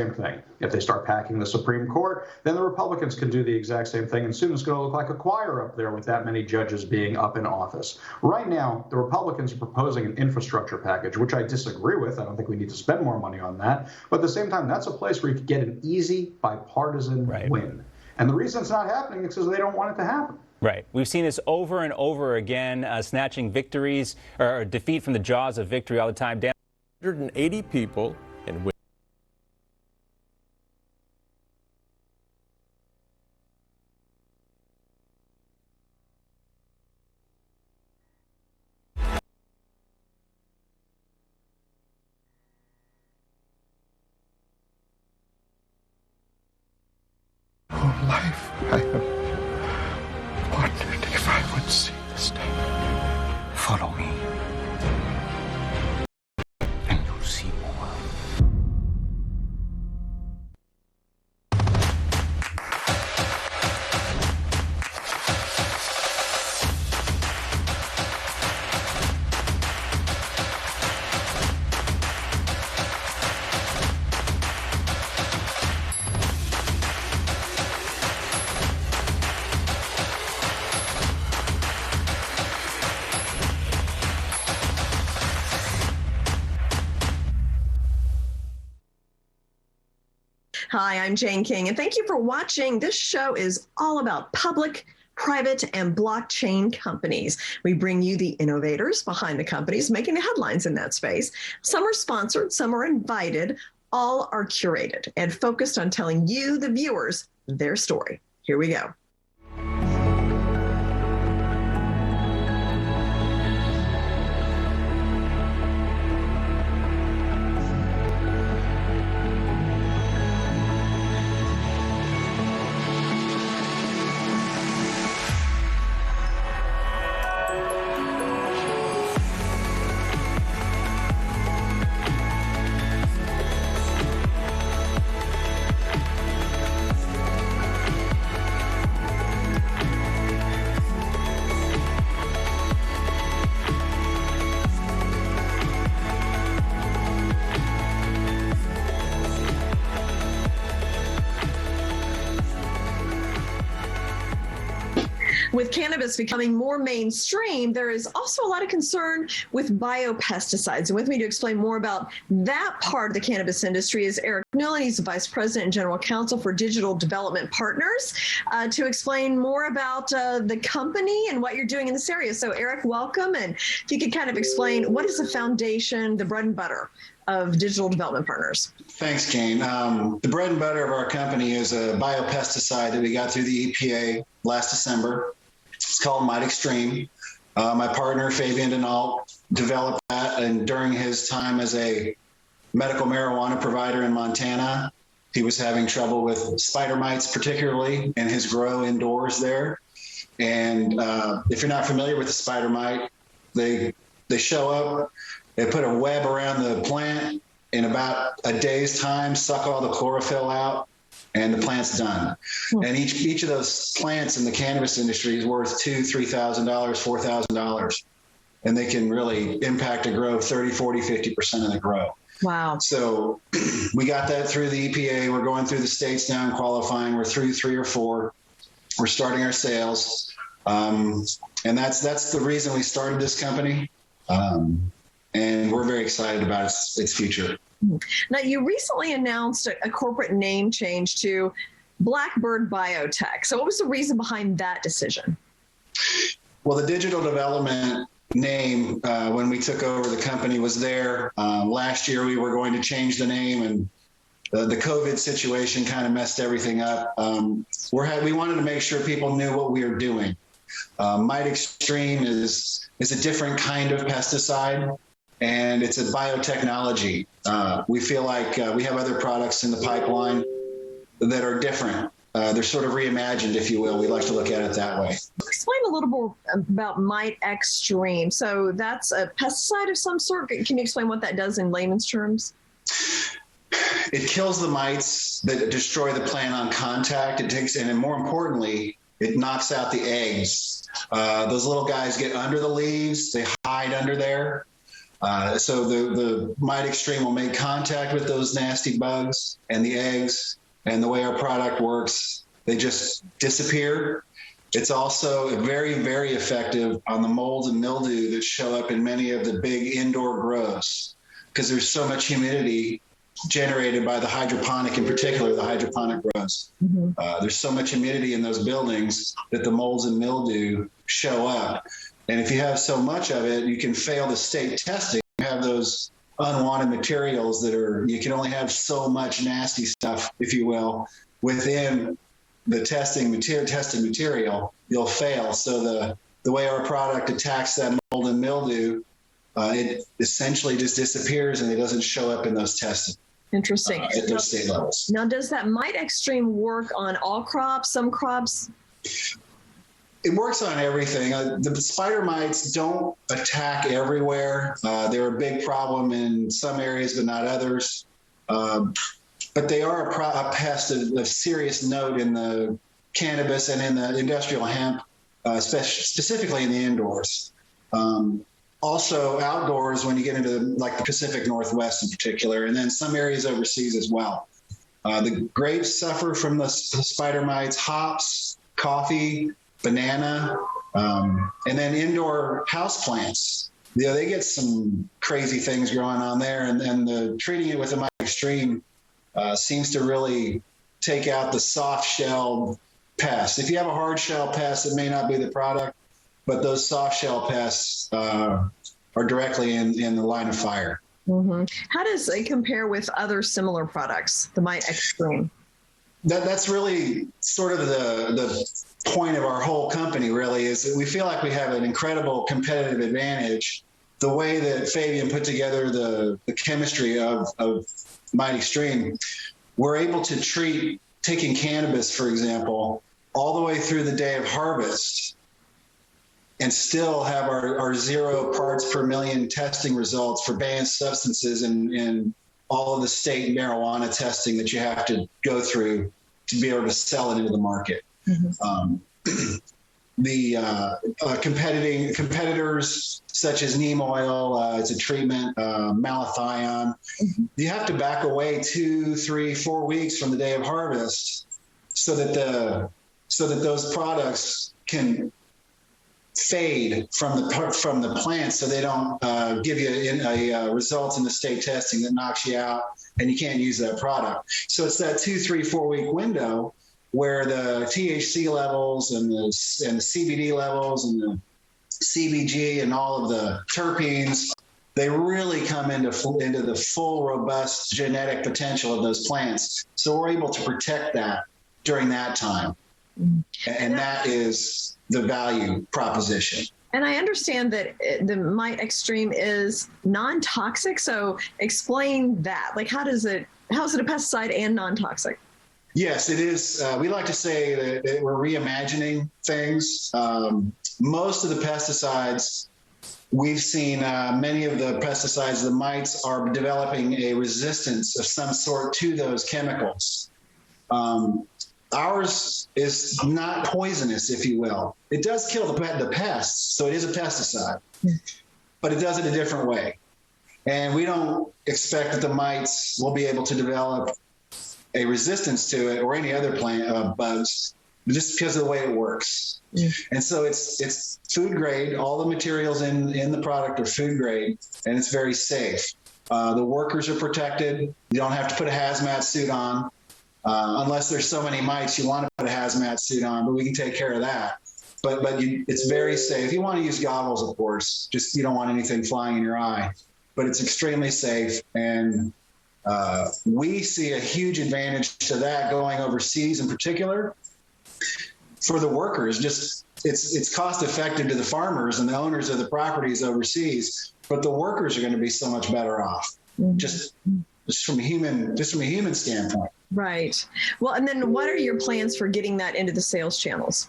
same thing. If they start packing the Supreme Court, then the Republicans can do the exact same thing, and soon it's going to look like a choir up there with that many judges being up in office. Right now, the Republicans are proposing an infrastructure package, which I disagree with. I don't think we need to spend more money on that. But at the same time, that's a place where you could get an easy bipartisan win. And the reason it's not happening is because they don't want it to happen. Right. We've seen this over and over again, snatching victories or defeat from the jaws of victory all the time. 180 people and life, I have wondered if I would see this day. Follow me, and you'll see more. Hi, I'm Jane King, and thank you for watching. This show is all about public, private, and blockchain companies. We bring you the innovators behind the companies making the headlines in that space. Some are sponsored, some are invited, all are curated and focused on telling you, the viewers, their story. Here we go. With cannabis becoming more mainstream, there is also a lot of concern with biopesticides. And with me to explain more about that part of the cannabis industry is Eric Newland. He's the Vice President and General Counsel for Digital Development Partners, to explain more about the company and what you're doing in this area. So Eric, welcome. And if you could kind of explain, what is the foundation, the bread and butter of Digital Development Partners? Thanks, Jane. The bread and butter of our company is a biopesticide that we got through the EPA last December. It's called Might Extreme. My partner, Fabian Denault, developed that, and during his time as a medical marijuana provider in Montana, he was having trouble with spider mites, particularly in his grow indoors there. And if you're not familiar with the spider mite, they show up, they put a web around the plant, in about a day's time, suck all the chlorophyll out, and the plant's done. And each of those plants in the cannabis industry is worth $2,000, $3,000, $4,000. And they can really impact a grow 30, 40, 50% of the grow. Wow. So we got that through the EPA. We're going through the states now and qualifying. We're through 3 or 4. We're starting our sales. And that's the reason we started this company. And we're very excited about its future. Now, you recently announced a corporate name change to Blackbird Biotech. So what was the reason behind that decision? Well, the digital development name, when we took over the company, was there. Last year, we were going to change the name, and the COVID situation kind of messed everything up. We wanted to make sure people knew what we were doing. Might Extreme is a different kind of pesticide, and it's a biotechnology. We feel like we have other products in the pipeline that are different. They're sort of reimagined, if you will. We like to look at it that way. Explain a little more about Might Extreme. So that's a pesticide of some sort. Can you explain what that does in layman's terms? It kills the mites that destroy the plant on contact. It takes, and more importantly, it knocks out the eggs. Those little guys get under the leaves. They hide under there. So the Mite Extreme will make contact with those nasty bugs and the eggs, and the way our product works, they just disappear. It's also very, very effective on the mold and mildew that show up in many of the big indoor grows, because there's so much humidity generated by the hydroponic, in particular the hydroponic grows. There's so much humidity in those buildings that the molds and mildew show up. And if you have so much of it, you can fail the state testing. You have those unwanted materials that are, you can only have so much nasty stuff, if you will, within the tested material, you'll fail. So the way our product attacks that mold and mildew, it essentially just disappears and it doesn't show up in those testing. Interesting. At those state levels. Now, does that Mite Extreme work on all crops, some crops? It works on everything. The spider mites don't attack everywhere. They're a big problem in some areas, but not others. But they are a pest of serious note in the cannabis and in the industrial hemp, specifically in the indoors. Also outdoors when you get into like the Pacific Northwest in particular, and then some areas overseas as well. The grapes suffer from the spider mites, hops, coffee, banana, and then indoor house plants. You know, they get some crazy things going on there, and the treating it with a Mite Extreme seems to really take out the soft shell pests. If you have a hard shell pest, it may not be the product, but those soft shell pests are directly in the line of fire. How does it compare with other similar products, the Mite Extreme? That's really sort of the point of our whole company, really, is that we feel like we have an incredible competitive advantage. The way that Fabian put together the chemistry of Mite Extreme, we're able to treat, taking cannabis, for example, all the way through the day of harvest and still have our 0 parts per million testing results for banned substances in all of the state marijuana testing that you have to go through to be able to sell it into the market. Competitors such as neem oil, it's a treatment, malathion, you have to back away 2, 3, 4 weeks from the day of harvest so that those products can fade from the plant, so they don't give you a result in the state testing that knocks you out and you can't use that product. So it's that 2, 3, 4 week window where the THC levels and the CBD levels and the CBG and all of the terpenes, they really come into the full robust genetic potential of those plants. So we're able to protect that during that time. And that is the value proposition. And I understand that the Mite Extreme is non-toxic. So explain that. Like, how is it a pesticide and non-toxic? Yes, it is. We like to say that we're reimagining things. Most of the pesticides we've seen, many of the pesticides, the mites are developing a resistance of some sort to those chemicals. Ours is not poisonous, if you will. It does kill the pests, so it is a pesticide, but it does it a different way. And we don't expect that the mites will be able to develop a resistance to it or any other plant bugs, just because of the way it works. And so it's food grade. All the materials in the product are food grade, and it's very safe. The workers are protected. You don't have to put a hazmat suit on. Unless there's so many mites, you want to put a hazmat suit on, but we can take care of that. But it's very safe. You want to use goggles, of course, just you don't want anything flying in your eye. But it's extremely safe, and we see a huge advantage to that going overseas in particular for the workers. Just it's cost effective to the farmers and the owners of the properties overseas, but the workers are going to be so much better off just from a human standpoint. Right. Well, and then what are your plans for getting that into the sales channels?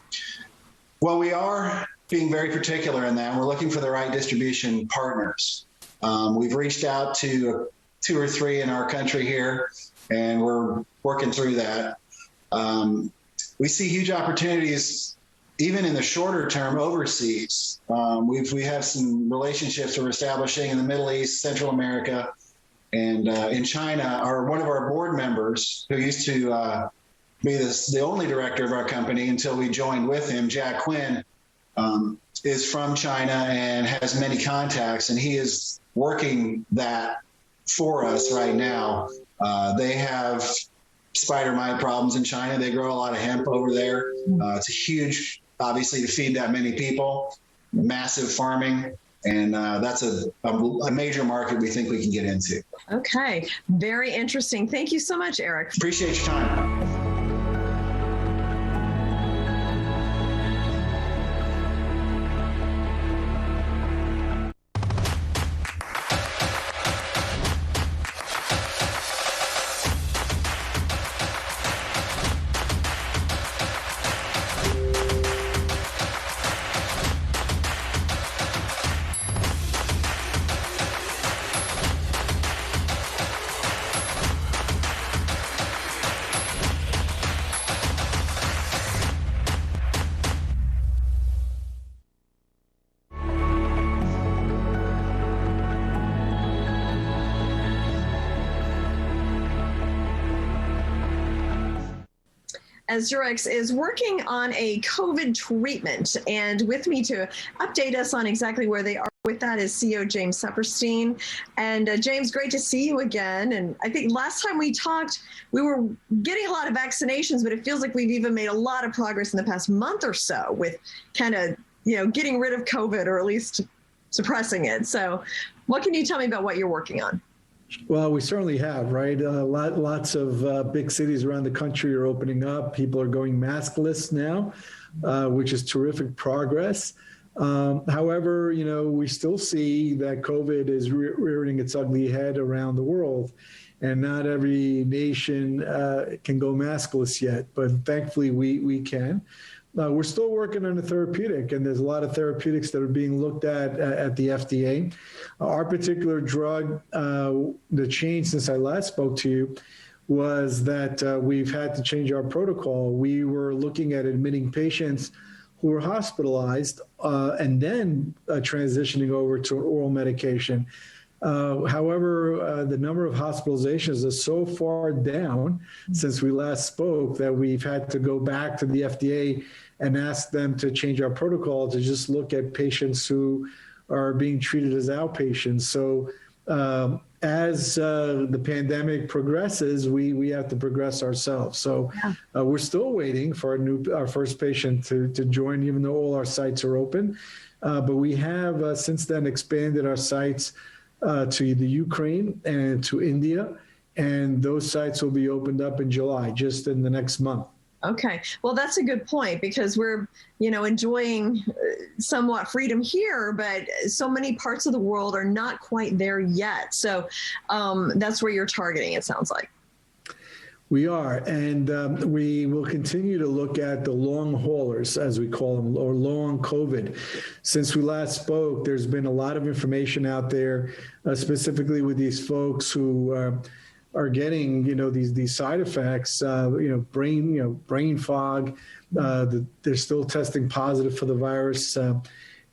Well, we are being very particular in that. We're looking for the right distribution partners. We've reached out to 2 or 3 in our country here, and we're working through that. We see huge opportunities even in the shorter term overseas. We have some relationships we're establishing in the Middle East, Central America, and in China. One of our board members, who used to be the only director of our company until we joined with him, Jack Quinn, is from China and has many contacts, and he is working that for us right now. They have spider mite problems in China. They grow a lot of hemp over there. It's a huge, obviously, to feed that many people, massive farming, and that's a major market we think we can get into. Okay, very interesting. Thank you so much, Eric. Appreciate your time. Azurrx is working on a COVID treatment, and with me to update us on exactly where they are with that is CEO James Sepperstein. And James, great to see you again. And I think last time we talked, we were getting a lot of vaccinations, but it feels like we've even made a lot of progress in the past month or so with kind of, getting rid of COVID, or at least suppressing it. So what can you tell me about what you're working on? Well, we certainly have, right? Lots of big cities around the country are opening up. People are going maskless now, which is terrific progress. However, we still see that COVID is rearing its ugly head around the world, and not every nation can go maskless yet, but thankfully we can. We're still working on a therapeutic, and there's a lot of therapeutics that are being looked at the FDA. Our particular drug, the change since I last spoke to you was that we've had to change our protocol. We were looking at admitting patients who were hospitalized and then transitioning over to oral medication. However, the number of hospitalizations is so far down since we last spoke that we've had to go back to the FDA and ask them to change our protocol to just look at patients who are being treated as outpatients. So as the pandemic progresses, we have to progress ourselves. So we're still waiting for our first patient to join, even though all our sites are open. But we have since then expanded our sites to the Ukraine and to India, and those sites will be opened up in July, just in the next month. Okay, well, that's a good point, because we're, enjoying somewhat freedom here, but so many parts of the world are not quite there yet. So that's where you're targeting, it sounds like. We are, and we will continue to look at the long haulers, as we call them, or long COVID. Since we last spoke, there's been a lot of information out there, specifically with these folks who are getting, these side effects, brain fog. They're still testing positive for the virus.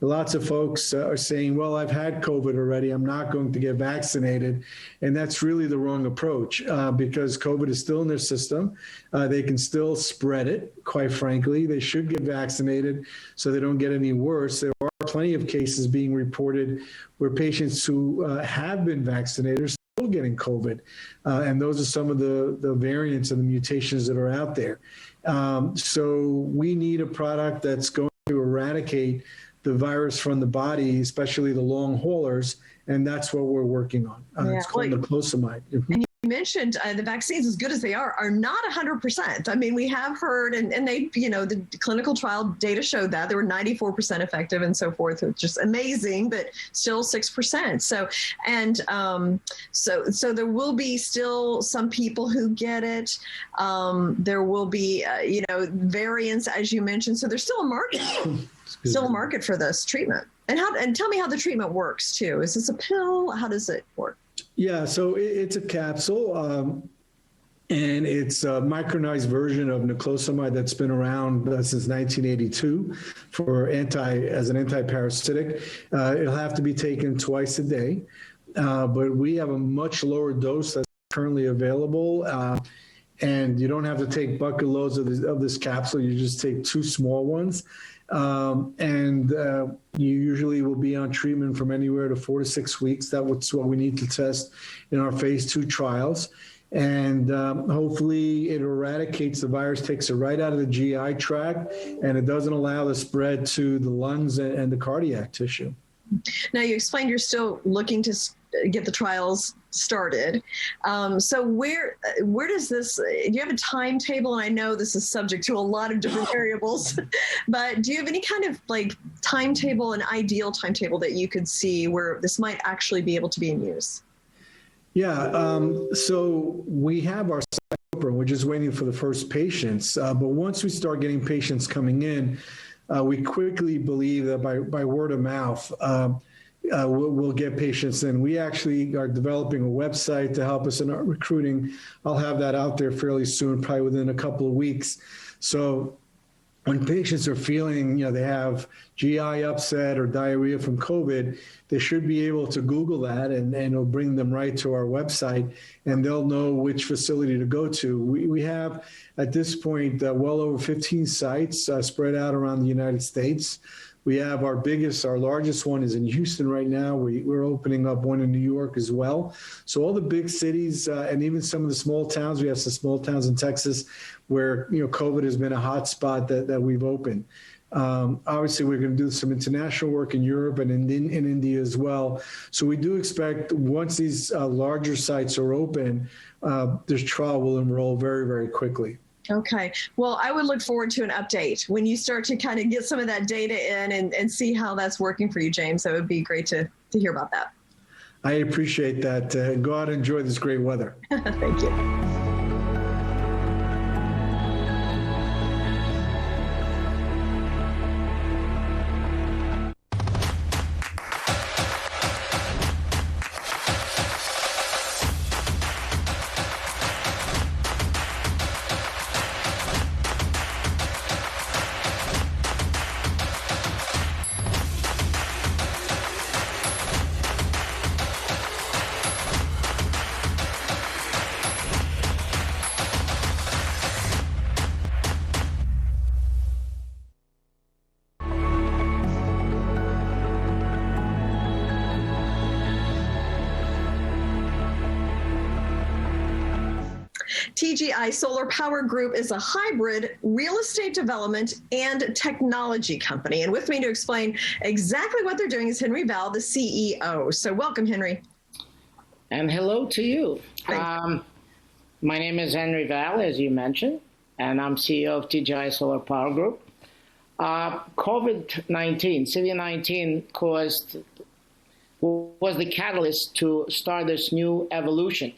Lots of folks are saying, well, I've had COVID already, I'm not going to get vaccinated. And that's really the wrong approach, because COVID is still in their system. They can still spread it, quite frankly. They should get vaccinated so they don't get any worse. There are plenty of cases being reported where patients who have been vaccinated are still getting COVID. And those are some of the variants and the mutations that are out there. So we need a product that's going to eradicate the virus from the body, especially the long haulers, and that's what we're working on. It's called niclosamide. And you mentioned the vaccines, as good as they are not 100%. I mean, we have heard, and they, the clinical trial data showed that they were 94% effective and so forth, which is amazing, but still 6%. So, and so there will be still some people who get it. There will be, variants, as you mentioned. So there's still a market. Still a market for this treatment. And tell me how the treatment works too. Is this a pill? How does it work? Yeah, so it's a capsule. And it's a micronized version of niclosamide that's been around since 1982 as an anti-parasitic. It'll have to be taken twice a day, but we have a much lower dose that's currently available. And you don't have to take bucket loads of this capsule. You just take 2 small ones. You usually will be on treatment from anywhere to 4 to 6 weeks. That's what we need to test in our phase 2 trials. And hopefully it eradicates the virus, takes it right out of the GI tract, and it doesn't allow the spread to the lungs and the cardiac tissue. Now, you explained you're still looking to get the trials started. So where does this, do you have a timetable? And I know this is subject to a lot of different variables, but do you have any kind of like timetable, an ideal timetable that you could see where this might actually be able to be in use? Yeah, so we have our site open. We're just waiting for the first patients. But once we start getting patients coming in, we quickly believe that by word of mouth, we'll get patients in. We actually are developing a website to help us in our recruiting. I'll have that out there fairly soon, probably within a couple of weeks. So when patients are feeling, they have GI upset or diarrhea from COVID, they should be able to Google that and it'll bring them right to our website and they'll know which facility to go to. We have, at this point, well over 15 sites spread out around the United States. We have our largest one is in Houston right now. We're opening up one in New York as well. So all the big cities and even some of the small towns, we have some small towns in Texas where COVID has been a hot spot that we've opened. Obviously, we're going to do some international work in Europe and in India as well. So we do expect once these larger sites are open, this trial will enroll very, very quickly. Okay. Well, I would look forward to an update when you start to kind of get some of that data in and see how that's working for you, James. That would be great to hear about that. I appreciate that. Go out and enjoy this great weather. Thank you. TGI Solar Power Group is a hybrid real estate development and technology company. And with me to explain exactly what they're doing is Henry Val, the CEO. So welcome, Henry. And hello to you. My name is Henry Val, as you mentioned, and I'm CEO of TGI Solar Power Group. COVID-19, CV-19 was the catalyst to start this new evolution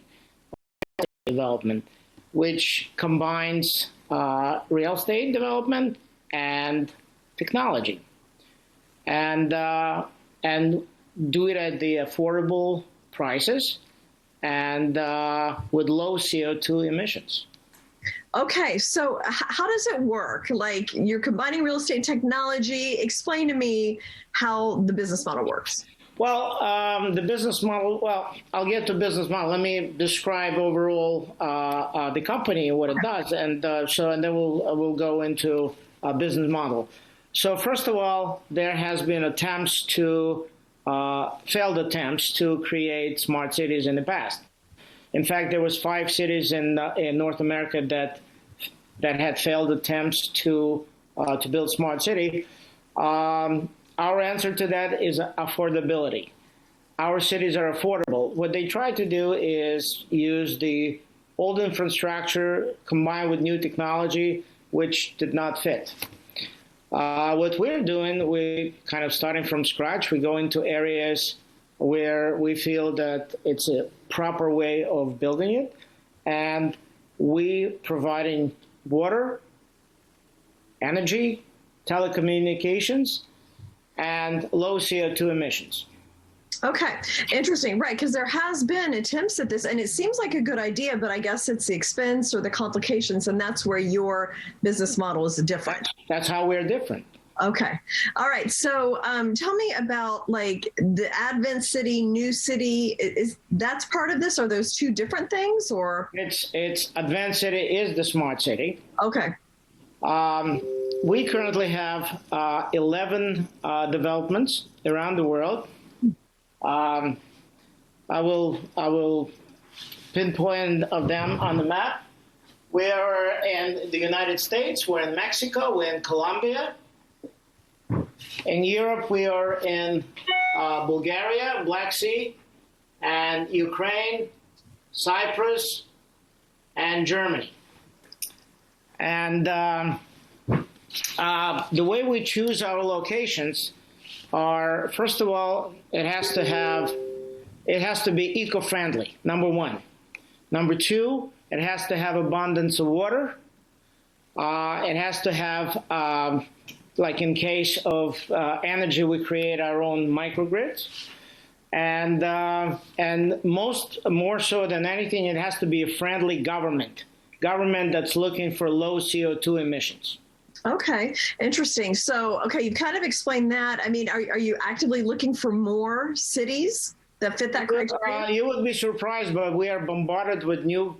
of development, which combines real estate development and technology, and do it at the affordable prices and with low CO2 emissions. Okay, so how does it work? Like, you're combining real estate technology. Explain to me how the business model works. Well, the business model, I'll get to business model. Let me describe overall the company and what it does, and then we'll go into a business model. So first of all, there has been failed attempts to create smart cities in the past. In fact, there was 5 cities in North America that had failed attempts to build smart city. Our answer to that is affordability. Our cities are affordable. What they try to do is use the old infrastructure combined with new technology, which did not fit. What we're doing, we kind of starting from scratch. We go into areas where we feel that it's a proper way of building it, and we providing water, energy, telecommunications, and low CO2 emissions. Okay, interesting, right? Because there has been attempts at this, and it seems like a good idea, but I guess it's the expense or the complications, and that's where your business model is different. That's how we're different. Okay, all right. So tell me about like the Advent City, New City. Is that's part of this? Are those two different things, or? It's Advent City is the smart city. Okay. We currently have 11 developments around the world. I will pinpoint of them on the map. We're in the United States, we're in Mexico, we're in Colombia. In Europe, we are in Bulgaria, Black Sea, and Ukraine, Cyprus, and Germany. And the way we choose our locations are, first of all, it has to be eco-friendly, number one. Number two, it has to have abundance of water. It has to have, like in case of energy, we create our own microgrids. And more so than anything, it has to be a friendly government that's looking for low CO2 emissions. Okay, interesting. So, okay, you kind of explained that. I mean, are you actively looking for more cities that fit that criteria? You would be surprised, but we are bombarded with new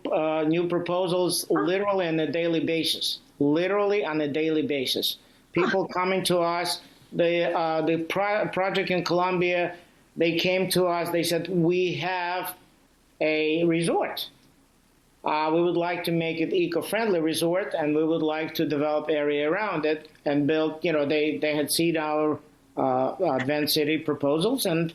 proposals literally on a daily basis. Literally on a daily basis. People coming to us. The project in Colombia, they came to us. They said, we have a resort. We would like to make it eco-friendly resort, and we would like to develop area around it and build, they had seen our Advent City proposals, and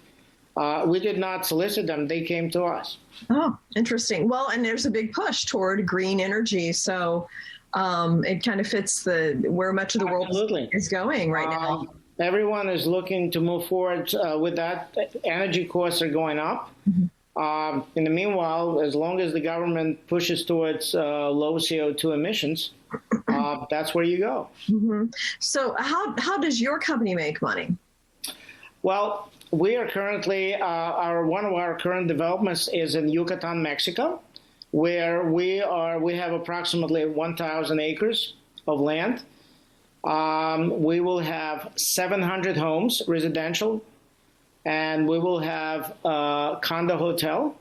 we did not solicit them. They came to us. Oh, interesting. Well, and there's a big push toward green energy. So it kind of fits where much of the world is going right now. Everyone is looking to move forward with that. Energy costs are going up. Mm-hmm. In the meanwhile, as long as the government pushes towards low CO2 emissions, that's where you go. Mm-hmm. So how does your company make money? Well, we are currently, one of our current developments is in Yucatan, Mexico, where we have approximately 1,000 acres of land. We will have 700 homes, residential, and we will have a condo hotel.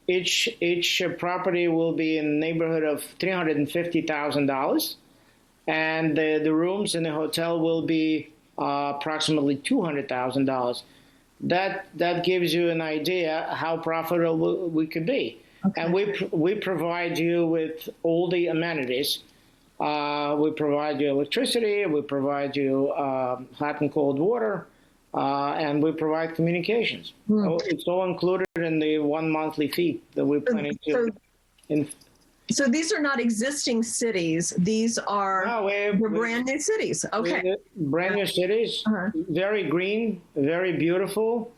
Each property will be in the neighborhood of $350,000, and the rooms in the hotel will be approximately $200,000. That gives you an idea how profitable we could be. Okay. And we provide you with all the amenities. We provide you electricity, we provide you hot and cold water, and we provide communications. So it's all included in the one monthly fee that we're planning to. So these are not existing cities. These are brand new cities. Okay. Brand new cities, very green, very beautiful,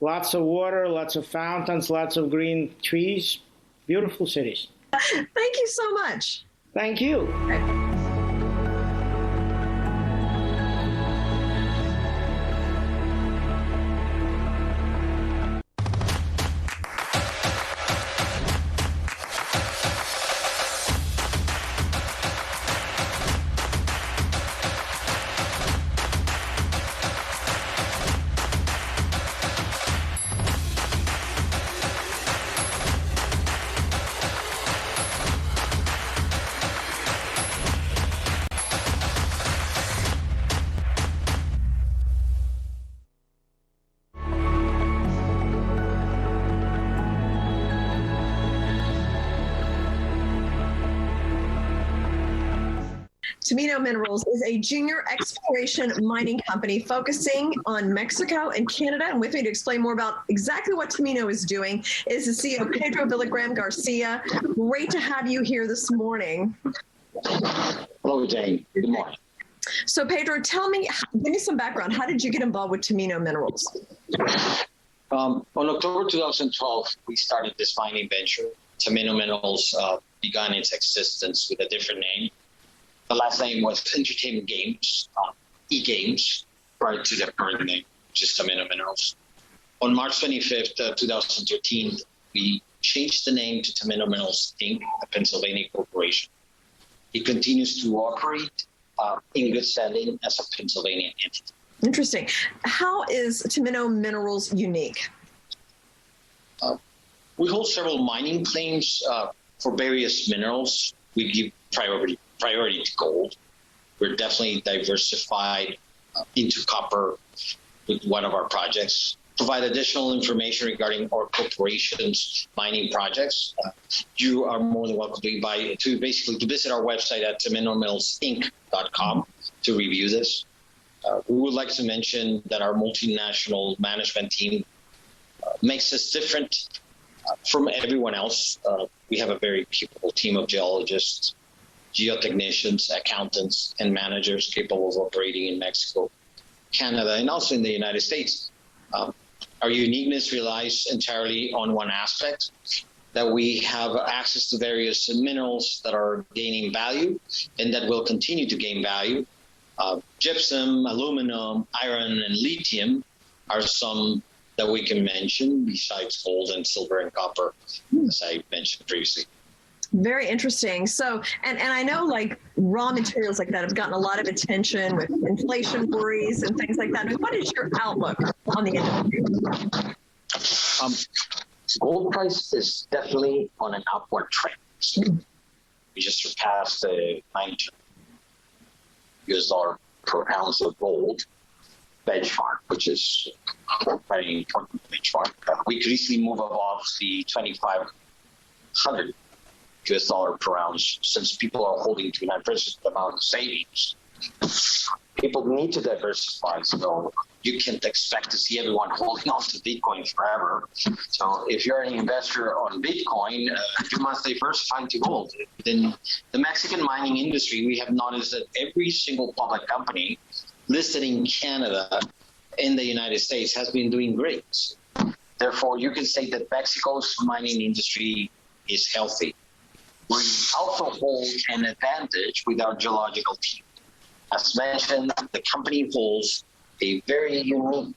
lots of water, lots of fountains, lots of green trees, beautiful cities. Thank you so much. Thank you. Okay. Tamino Minerals is a junior exploration mining company focusing on Mexico and Canada. And with me to explain more about exactly what Tamino is doing is the CEO, Pedro Villagrán Garcia. Great to have you here this morning. Hello, Jane. Good morning. So, Pedro, give me some background. How did you get involved with Tamino Minerals? On October 2012, we started this mining venture. Tamino Minerals began its existence with a different name. The last name was Entertainment Games, E-Games, prior to the current name. which is Tamino Minerals. On March 25th, 2013, we changed the name to Tamino Minerals Inc., a Pennsylvania corporation. It continues to operate in good standing as a Pennsylvania entity. Interesting. How is Tamino Minerals unique? We hold several mining claims for various minerals. We give priority to gold. We're definitely diversified into copper with one of our projects. Provide additional information regarding our corporation's mining projects. You are more than welcome to visit our website at taminomineralsinc.com to review this. We would like to mention that our multinational management team makes us different from everyone else. We have a very capable team of geologists, geotechnicians, accountants, and managers capable of operating in Mexico, Canada, and also in the United States. Our uniqueness relies entirely on one aspect, that we have access to various minerals that are gaining value and that will continue to gain value. Gypsum, aluminum, iron, and lithium are some that we can mention besides gold and silver and copper, as I mentioned previously. Very interesting. So, and I know like raw materials like that have gotten a lot of attention with inflation worries and things like that. I mean, what is your outlook on the industry? Gold price is definitely on an upward trend. We just surpassed the $90 per ounce of gold benchmark, which is a very important benchmark. We could easily move above the $2,500 per ounce, since people are holding to an unprecedented amount of savings. People need to diversify, so you can't expect to see everyone holding on to Bitcoin forever. So if you're an investor on Bitcoin, you must diversify to gold. In the Mexican mining industry, we have noticed that every single public company listed in Canada and the United States has been doing great. Therefore, you can say that Mexico's mining industry is healthy. We also hold an advantage with our geological team. As mentioned, the company holds a very unique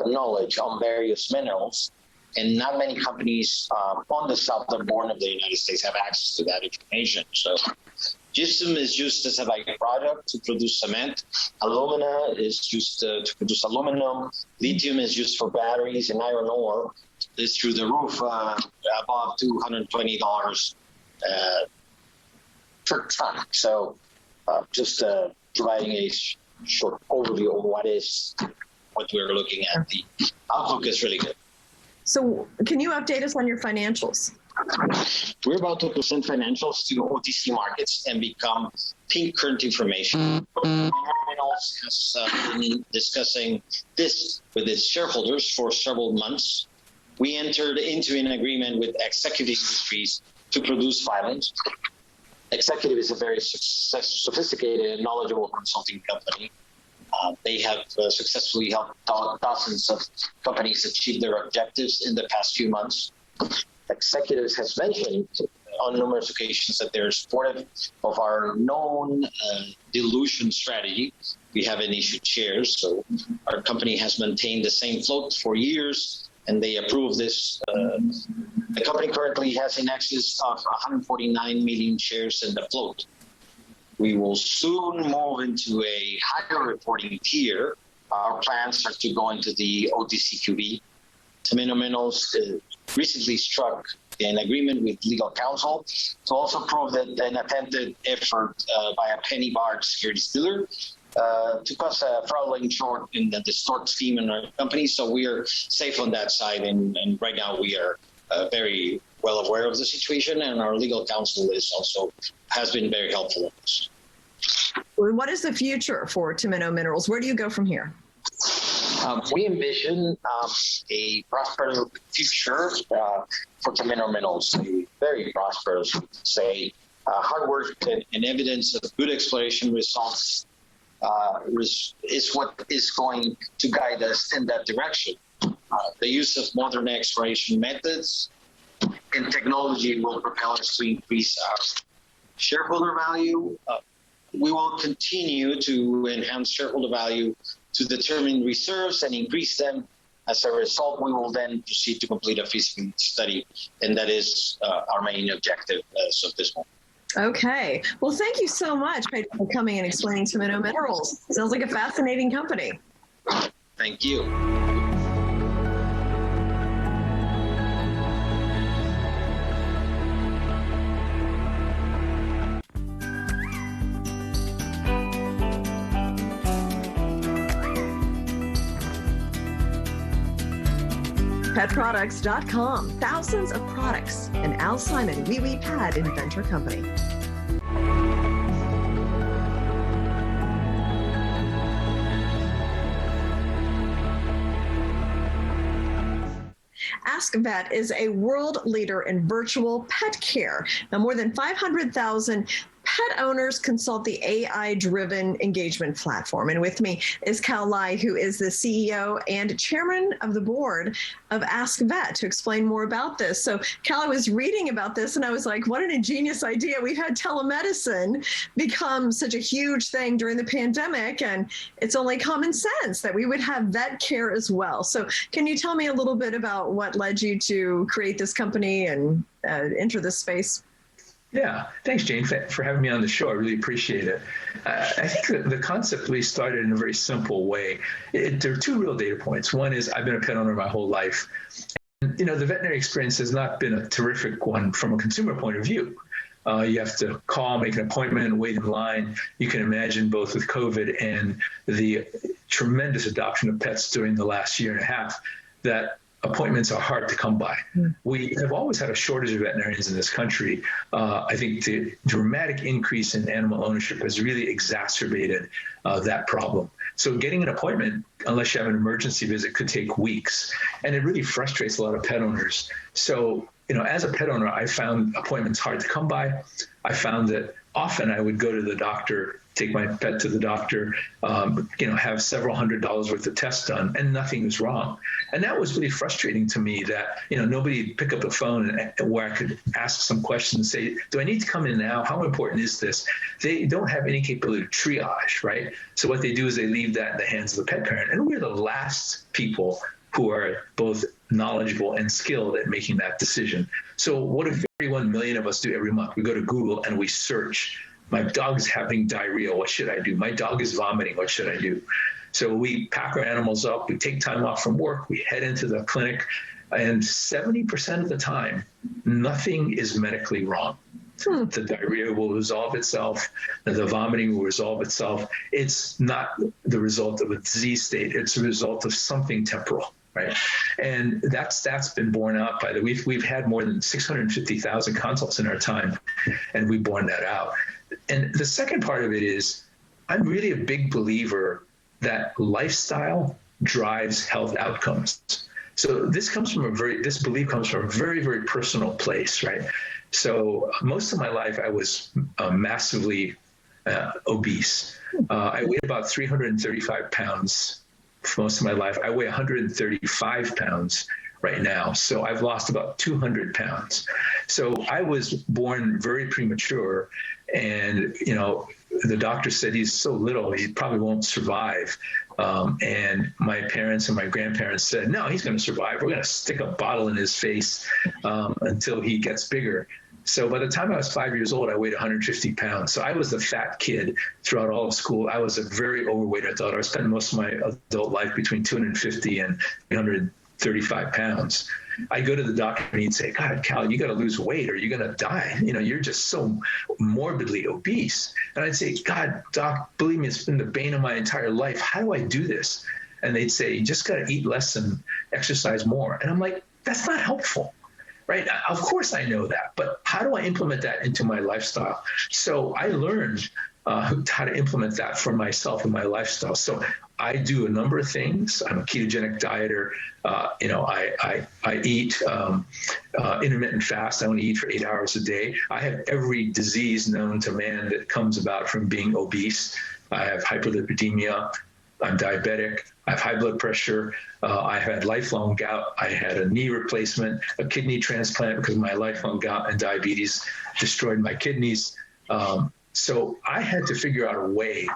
knowledge on various minerals, and not many companies on the southern border of the United States have access to that information. So gypsum is used as a byproduct to produce cement. Alumina is used to produce aluminum. Lithium is used for batteries, and iron ore is through the roof, above $220 per ton. So just providing a short overview of what we're looking at. The outlook is really good. So can you update us on your financials? We're about to present financials to OTC markets and become pink current information. Minerals has been discussing this with its shareholders for several months. We entered into an agreement with Executive Industries to produce filings. Executive is a very sophisticated and knowledgeable consulting company. They have successfully helped dozens of companies achieve their objectives in the past few months. Executive has mentioned on numerous occasions that they're supportive of our known dilution strategy. We haven't issued shares, so our company has maintained the same float for years, and they approve this. The company currently has in excess of 149 million shares in the float. We will soon move into a higher reporting tier. Our plans are to go into the OTCQB. Tamino Minerals recently struck an agreement with legal counsel to also prove that an attempted effort by a penny barred securities dealer to cause a fraudulent short in the distort scheme in our company. So we are safe on that side, and right now we are very well aware of the situation, and our legal counsel has been very helpful in this. What is the future for Tamino Minerals? Where do you go from here? We envision a prosperous future for Tamino Minerals, a very prosperous, say, hard work and evidence of good exploration results is what is going to guide us in that direction. The use of modern exploration methods and technology will propel us to increase our shareholder value. We will continue to enhance shareholder value to determine reserves and increase them. As a result, we will then proceed to complete a feasibility study, and that is our main objective as of this moment. Okay. Well, thank you so much for coming and explaining Tamino Minerals. Sounds like a fascinating company. Thank you. Petproducts.com. Thousands of products. An Al Simon Wee Wee Pad Inventor Company. AskVe is a world leader in virtual pet care. Now, more than 500,000 pet owners consult the AI-driven engagement platform. And with me is Cal Lai, who is the CEO and chairman of the board of AskVe, to explain more about this. So, Cal, I was reading about this and I was like, what an ingenious idea. We've had telemedicine become such a huge thing during the pandemic, and it's only common sense that we would have vet care as well. So can you tell me a little bit about what led you to create this company and enter this space? Yeah, thanks, Jane, for having me on the show. I really appreciate it. I think that the concept really started in a very simple way. There are two real data points. One is I've been a pet owner my whole life. And, you know, the veterinary experience has not been a terrific one from a consumer point of view. You have to call, make an appointment, wait in line. You can imagine both with COVID and the tremendous adoption of pets during the last year and a half that appointments are hard to come by. We have always had a shortage of veterinarians in this country. I think the dramatic increase in animal ownership has really exacerbated that problem. So getting an appointment, unless you have an emergency visit, could take weeks. And it really frustrates a lot of pet owners. So, you know, as a pet owner, I found appointments hard to come by. I found that often I would go to the doctor, take my pet to the doctor, you know, have several $100s worth of tests done, and nothing was wrong. And that was really frustrating to me that, you know, nobody pick up the phone and where I could ask some questions and say, do I need to come in now? How important is this? They don't have any capability to triage, right? So what they do is they leave that in the hands of the pet parent. And we're the last people who are both knowledgeable and skilled at making that decision. So what if 31 million of us do every month? We go to Google and we search, my dog's having diarrhea, what should I do? My dog is vomiting, what should I do? So we pack our animals up, we take time off from work, we head into the clinic, and 70% of the time, nothing is medically wrong. The diarrhea will resolve itself, the vomiting will resolve itself. It's not the result of a disease state, it's a result of something temporal. Right, and that's been borne out by we've had more than 650,000 consults in our time, and we've borne that out. And the second part of it is, I'm really a big believer that lifestyle drives health outcomes. So this belief comes from a very, very personal place, right? So most of my life, I was massively obese. I weighed about 335 pounds for most of my life. I weigh 135 pounds right now. So I've lost about 200 pounds. So I was born very premature, and, you know, the doctor said he's so little, he probably won't survive. And my parents and my grandparents said, no, he's going to survive. We're going to stick a bottle in his face until he gets bigger. So by the time I was 5 years old, I weighed 150 pounds. So I was the fat kid throughout all of school. I was a very overweight adult. I spent most of my adult life between 250 and 335 pounds. I go to the doctor and he'd say, God, Cal, you got to lose weight or you're going to die. You know, you're just so morbidly obese. And I'd say, God, doc, believe me, it's been the bane of my entire life. How do I do this? And they'd say, you just got to eat less and exercise more. And I'm like, that's not helpful. Right? Of course I know that, but how do I implement that into my lifestyle? So I learned how to implement that for myself and my lifestyle. So I do a number of things. I'm a ketogenic dieter. You know, I eat intermittent fast. I only eat for 8 hours a day. I have every disease known to man that comes about from being obese. I have hyperlipidemia. I'm diabetic. I have high blood pressure. I had lifelong gout. I had a knee replacement, a kidney transplant because my lifelong gout and diabetes destroyed my kidneys. So I had to figure out a way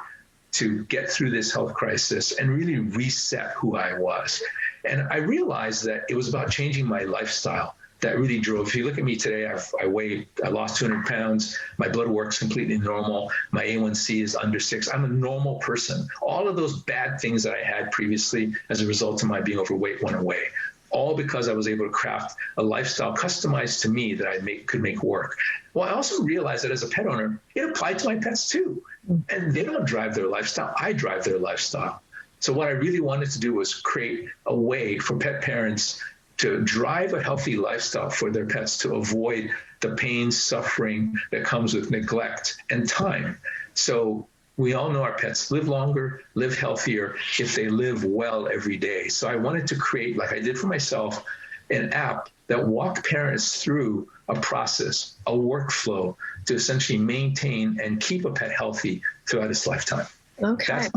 to get through this health crisis and really reset who I was. And I realized that it was about changing my lifestyle that really drove. If you look at me today, I lost 200 pounds. My blood work's completely normal. My A1C is under 6. I'm a normal person. All of those bad things that I had previously as a result of my being overweight went away. All because I was able to craft a lifestyle customized to me that I could make work. Well, I also realized that as a pet owner, it applied to my pets too. And they don't drive their lifestyle. I drive their lifestyle. So what I really wanted to do was create a way for pet parents to drive a healthy lifestyle for their pets, to avoid the pain, suffering that comes with neglect and time. So we all know our pets live longer, live healthier if they live well every day. So I wanted to create, like I did for myself, an app that walked parents through a process, a workflow to essentially maintain and keep a pet healthy throughout its lifetime. Okay.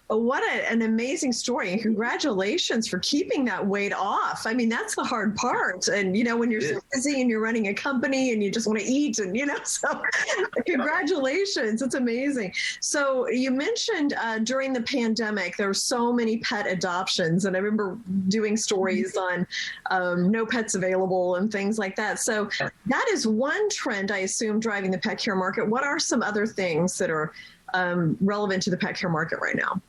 What an amazing story, and congratulations for keeping that weight off. I mean, that's the hard part. And, you know, when you're so busy and you're running a company and you just want to eat and, you know, so congratulations. It's amazing. So you mentioned during the pandemic, there were so many pet adoptions, and I remember doing stories on no pets available and things like that. So that is one trend, I assume, driving the pet care market. What are some other things that are relevant to the pet care market right now?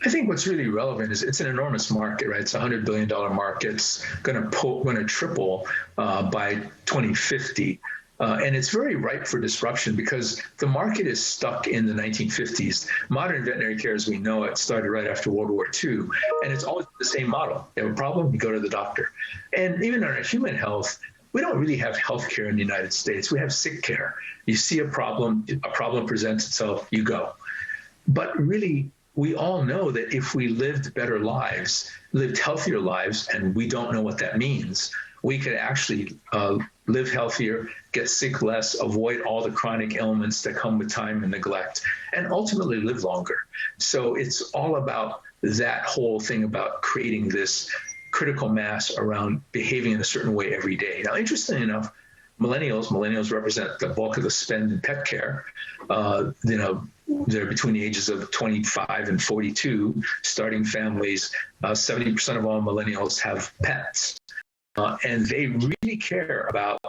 I think what's really relevant is it's an enormous market, right? It's a $100 billion market. It's going to triple by 2050. And it's very ripe for disruption because the market is stuck in the 1950s. Modern veterinary care as we know it started right after World War II. And it's always the same model. You have a problem, you go to the doctor. And even in our human health, we don't really have health care in the United States. We have sick care. You see a problem presents itself, you go. But really, we all know that if we lived better lives, lived healthier lives, and we don't know what that means, we could actually live healthier, get sick less, avoid all the chronic ailments that come with time and neglect, and ultimately live longer. So it's all about that whole thing about creating this critical mass around behaving in a certain way every day. Now, interestingly enough, millennials represent the bulk of the spend in pet care. They're between the ages of 25 and 42, starting families. 70% of all millennials have pets. And they really care about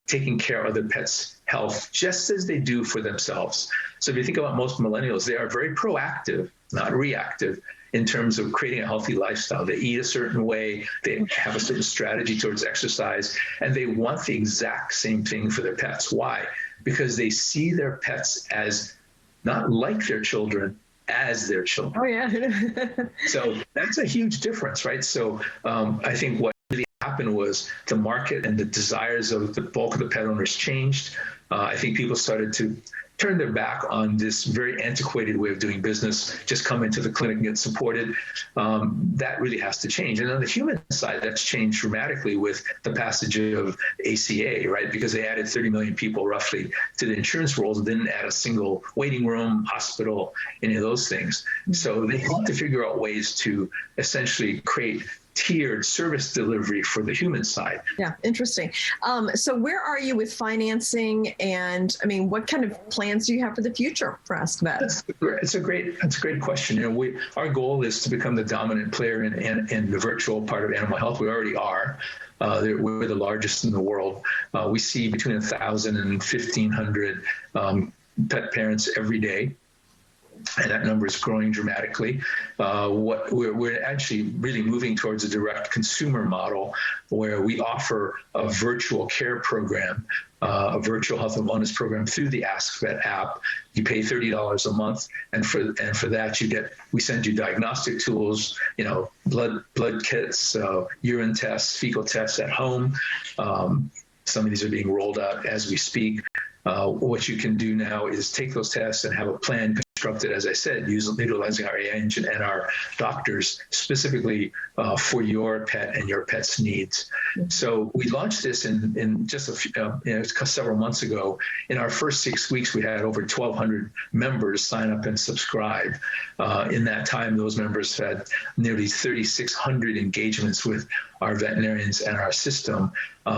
taking care of their pets' health just as they do for themselves. So if you think about most millennials, they are very proactive, not reactive, in terms of creating a healthy lifestyle. They eat a certain way, they have a certain strategy towards exercise, and they want the exact same thing for their pets. Why? Because they see their pets as not like their children, as their children. Oh, yeah. So that's a huge difference, right? So I think what really happened was the market and the desires of the bulk of the pet owners changed. I think people started to turn their back on this very antiquated way of doing business, just come into the clinic and get supported. That really has to change. And on the human side, that's changed dramatically with the passage of ACA, right? Because they added 30 million people roughly to the insurance rolls and didn't add a single waiting room, hospital, any of those things. So they have to figure out ways to essentially create tiered service delivery for the human side. Yeah, interesting. So where are you with financing, and I mean, what kind of plans do you have for the future for AskVe? That's a great question. You know, our goal is to become the dominant player in the virtual part of animal health. We already are. We're the largest in the world. We see between 1,000 and 1,500 pet parents every day. And that number is growing dramatically. We're actually really moving towards a direct consumer model where we offer a virtual care program, a virtual health and wellness program through the AskVe app. You pay $30 a month, and for that we send you diagnostic tools, blood kits, urine tests, fecal tests at home. Some of these are being rolled out as we speak. What you can do now is take those tests and have a plan constructed, as I said, utilizing our AI engine and our doctors specifically for your pet and your pet's needs. So we launched this in just several months ago. In our first 6 weeks, we had over 1,200 members sign up and subscribe. In that time, those members had nearly 3,600 engagements with our veterinarians and our system.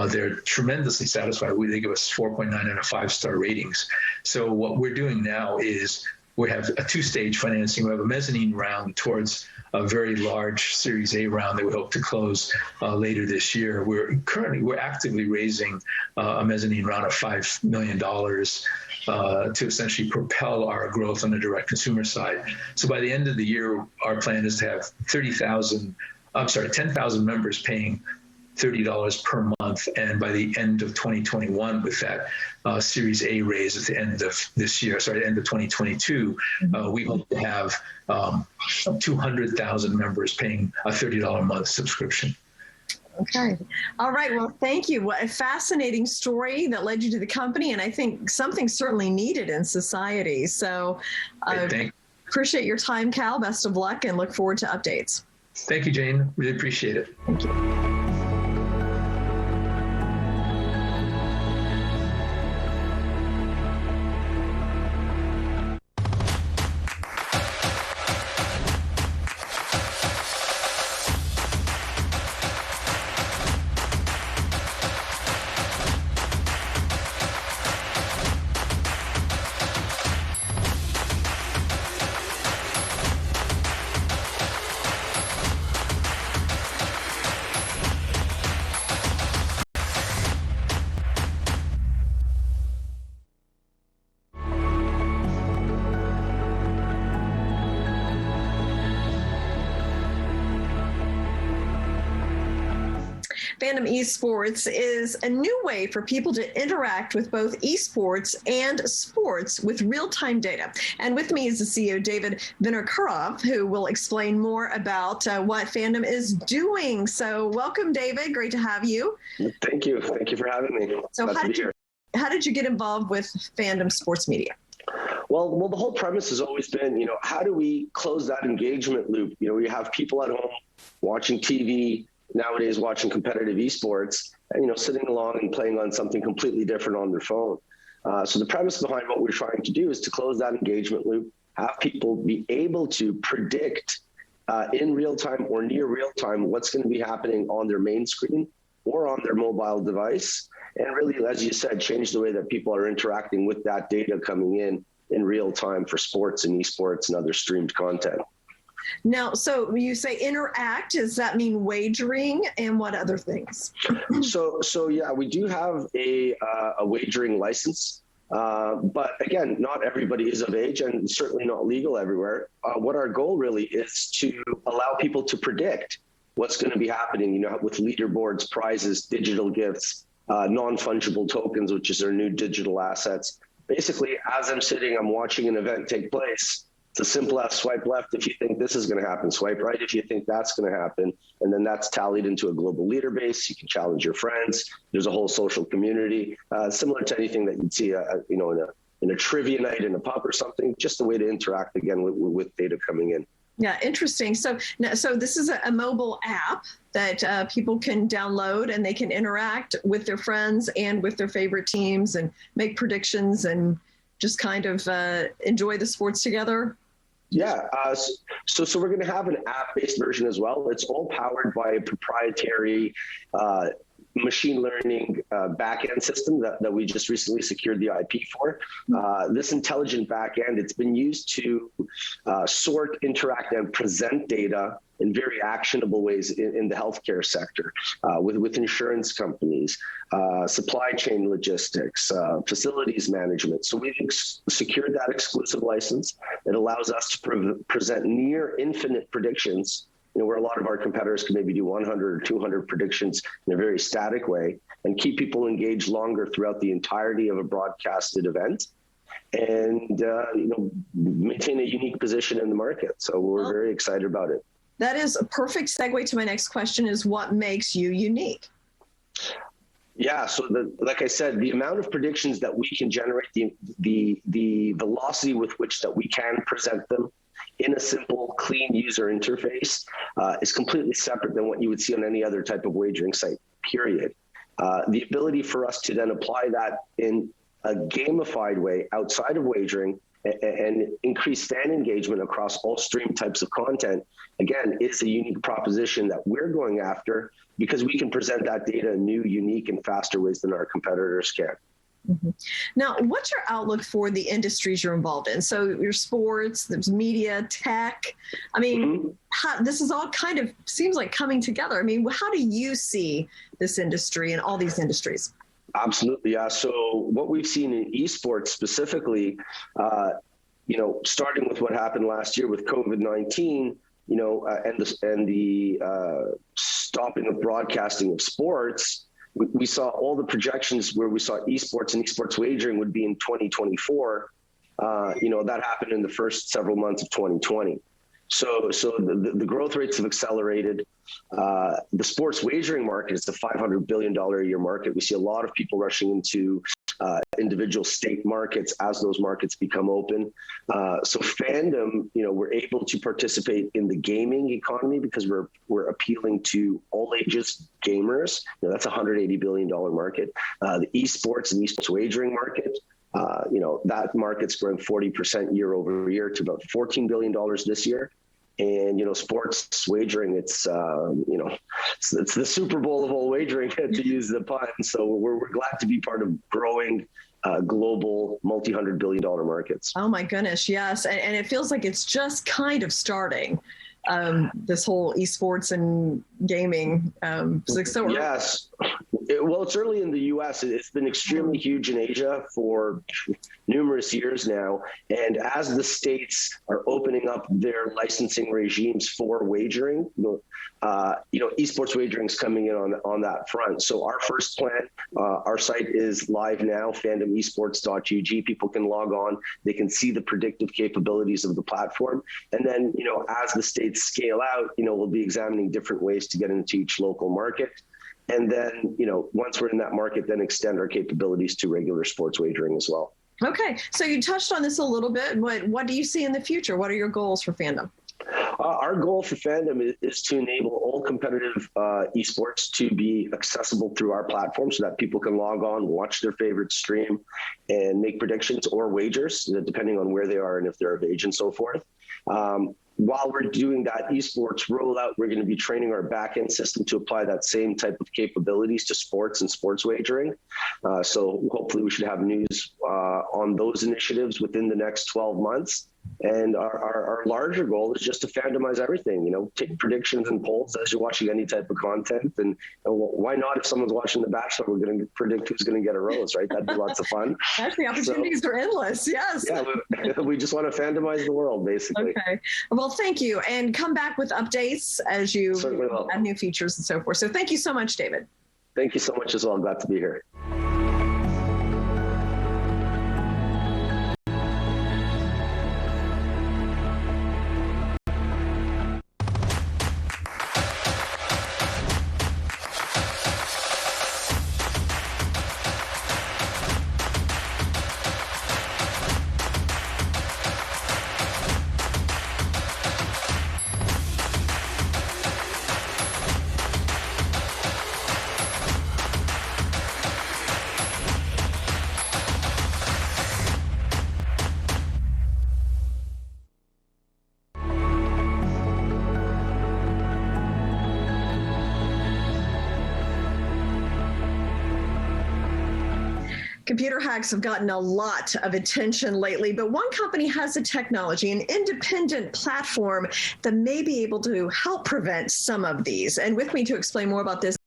They're tremendously satisfied. They give us 4.9 out of 5-star ratings. So what we're doing now is we have a two-stage financing. We have a mezzanine round towards a very large Series A round that we hope to close later this year. We're actively raising a mezzanine round of $5 million to essentially propel our growth on the direct consumer side. So by the end of the year, our plan is to have 10,000 members paying $30 per month, and by the end of 2021, with that Series A raise at the end of this year, end of 2022, we hope to have 200,000 members paying a $30 a month subscription. Okay. All right. Well, thank you. What a fascinating story that led you to the company, and I think something certainly needed in society. So appreciate your time, Cal. Best of luck, and look forward to updates. Thank you, Jane. Really appreciate it. Thank you. Fandom Esports is a new way for people to interact with both esports and sports with real-time data. And with me is the CEO, David Vinokurov, who will explain more about what Fandom is doing. So welcome, David. Great to have you. Thank you. Thank you for having me. So how did you get involved with Fandom Sports Media? Well, the whole premise has always been, how do we close that engagement loop? We have people at home watching TV, nowadays watching competitive esports, and sitting along and playing on something completely different on their phone. So the premise behind what we're trying to do is to close that engagement loop, have people be able to predict in real time or near real time what's going to be happening on their main screen or on their mobile device, and really, as you said, change the way that people are interacting with that data coming in real time for sports and esports and other streamed content. Now, so you say interact, does that mean wagering, and what other things? So yeah, we do have a wagering license, but again, not everybody is of age and certainly not legal everywhere. What our goal really is to allow people to predict what's going to be happening, with leaderboards, prizes, digital gifts, non-fungible tokens, which is our new digital assets. Basically, as I'm watching an event take place. It's as simple as swipe left if you think this is going to happen, swipe right if you think that's going to happen, and then that's tallied into a global leader base. You can challenge your friends. There's a whole social community, similar to anything that you'd see, in a trivia night in a pub or something. Just a way to interact again with data coming in. Yeah, interesting. So this is a mobile app that people can download, and they can interact with their friends and with their favorite teams and make predictions and just kind of enjoy the sports together. Yeah, so we're going to have an app-based version as well. It's all powered by a proprietary machine learning back-end system that we just recently secured the IP for. This intelligent back-end, it's been used to sort, interact, and present data in very actionable ways in the healthcare sector, with insurance companies, supply chain logistics, facilities management. So we've secured that exclusive license. It allows us to present near infinite predictions, where a lot of our competitors can maybe do 100 or 200 predictions in a very static way, and keep people engaged longer throughout the entirety of a broadcasted event, and maintain a unique position in the market. So we're very excited about it. That is a perfect segue to my next question: is what makes you unique? Yeah, so like I said, the amount of predictions that we can generate, the velocity with which that we can present them in a simple, clean user interface is completely separate than what you would see on any other type of wagering site, period. The ability for us to then apply that in a gamified way outside of wagering and increase fan engagement across all stream types of content, again, is a unique proposition that we're going after because we can present that data in new, unique, and faster ways than our competitors can. Mm-hmm. Now, what's your outlook for the industries you're involved in? So your sports, there's media, tech. I mean, this is all kind of seems like coming together. I mean, how do you see this industry and all these industries? Absolutely, yeah. So what we've seen in esports specifically, starting with what happened last year with COVID-19, and the stopping of broadcasting of sports, we saw all the projections where we saw esports and esports wagering would be in 2024. That happened in the first several months of 2020. So the growth rates have accelerated. The sports wagering market is a $500 billion a year market. We see a lot of people rushing into individual state markets as those markets become open. So Fandom, we're able to participate in the gaming economy because we're appealing to all ages gamers. That's a $180 billion market. The esports and esports wagering market, that market's growing 40% year over year to about $14 billion this year. And, sports wagering, it's the Super Bowl of all wagering, to use the pun. So we're glad to be part of growing global multi-$100 billion markets. Oh, my goodness. Yes. And it feels like it's just kind of starting. This whole esports and gaming. Yes. It's early in the U.S. It's been extremely huge in Asia for numerous years now. And as the states are opening up their licensing regimes for wagering, esports wagering is coming in on that front. So our first plan, our site is live now, fandomesports.gg. People can log on. They can see the predictive capabilities of the platform. And then, as the states scale out, we'll be examining different ways to get into each local market. And then, once we're in that market, then extend our capabilities to regular sports wagering as well. Okay. So you touched on this a little bit. What do you see in the future? What are your goals for Fandom? Our goal for Fandom is to enable all competitive esports to be accessible through our platform so that people can log on, watch their favorite stream, and make predictions or wagers, depending on where they are and if they're of age and so forth. While we're doing that esports rollout, we're going to be training our back-end system to apply that same type of capabilities to sports and sports wagering. So hopefully we should have news on those initiatives within the next 12 months. And our larger goal is just to fandomize everything, take predictions and polls as you're watching any type of content. And why not, if someone's watching The Bachelor, we're going to predict who's going to get a rose, right? That'd be lots of fun. Actually, opportunities are endless, yes. Yeah, we just want to fandomize the world, basically. Okay. Well, thank you. And come back with updates as you add new features and so forth. So thank you so much, David. Thank you so much as well. Glad to be here. Computer hacks have gotten a lot of attention lately, but one company has a technology, an independent platform that may be able to help prevent some of these. And with me to explain more about this,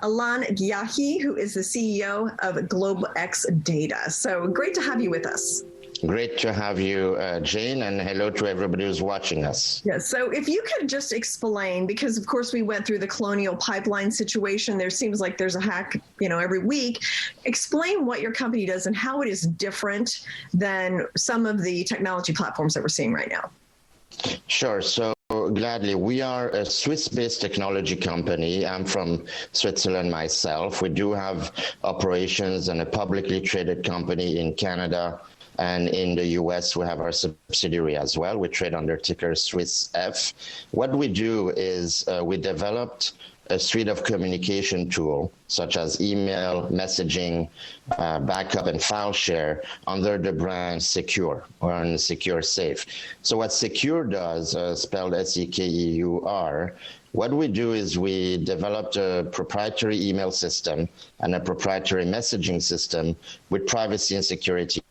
Alan Gyahi, who is the CEO of GlobeX Data. So great to have you with us. Great to have you, Jane, and hello to everybody who's watching us. Yes, so if you could just explain, because of course we went through the Colonial Pipeline situation, there seems like there's a hack, every week. Explain what your company does and how it is different than some of the technology platforms that we're seeing right now. Sure. So gladly, we are a Swiss-based technology company. I'm from Switzerland myself. We do have operations and a publicly traded company in Canada. And in the US, we have our subsidiary as well. We trade under ticker SWISF. What we do is we developed a suite of communication tools, such as email, messaging, backup, and file share under the brand Secure or on Secure Safe. So what Secure does, spelled S-E-K-E-U-R, What we do is we developed a proprietary email system and a proprietary messaging system with privacy and security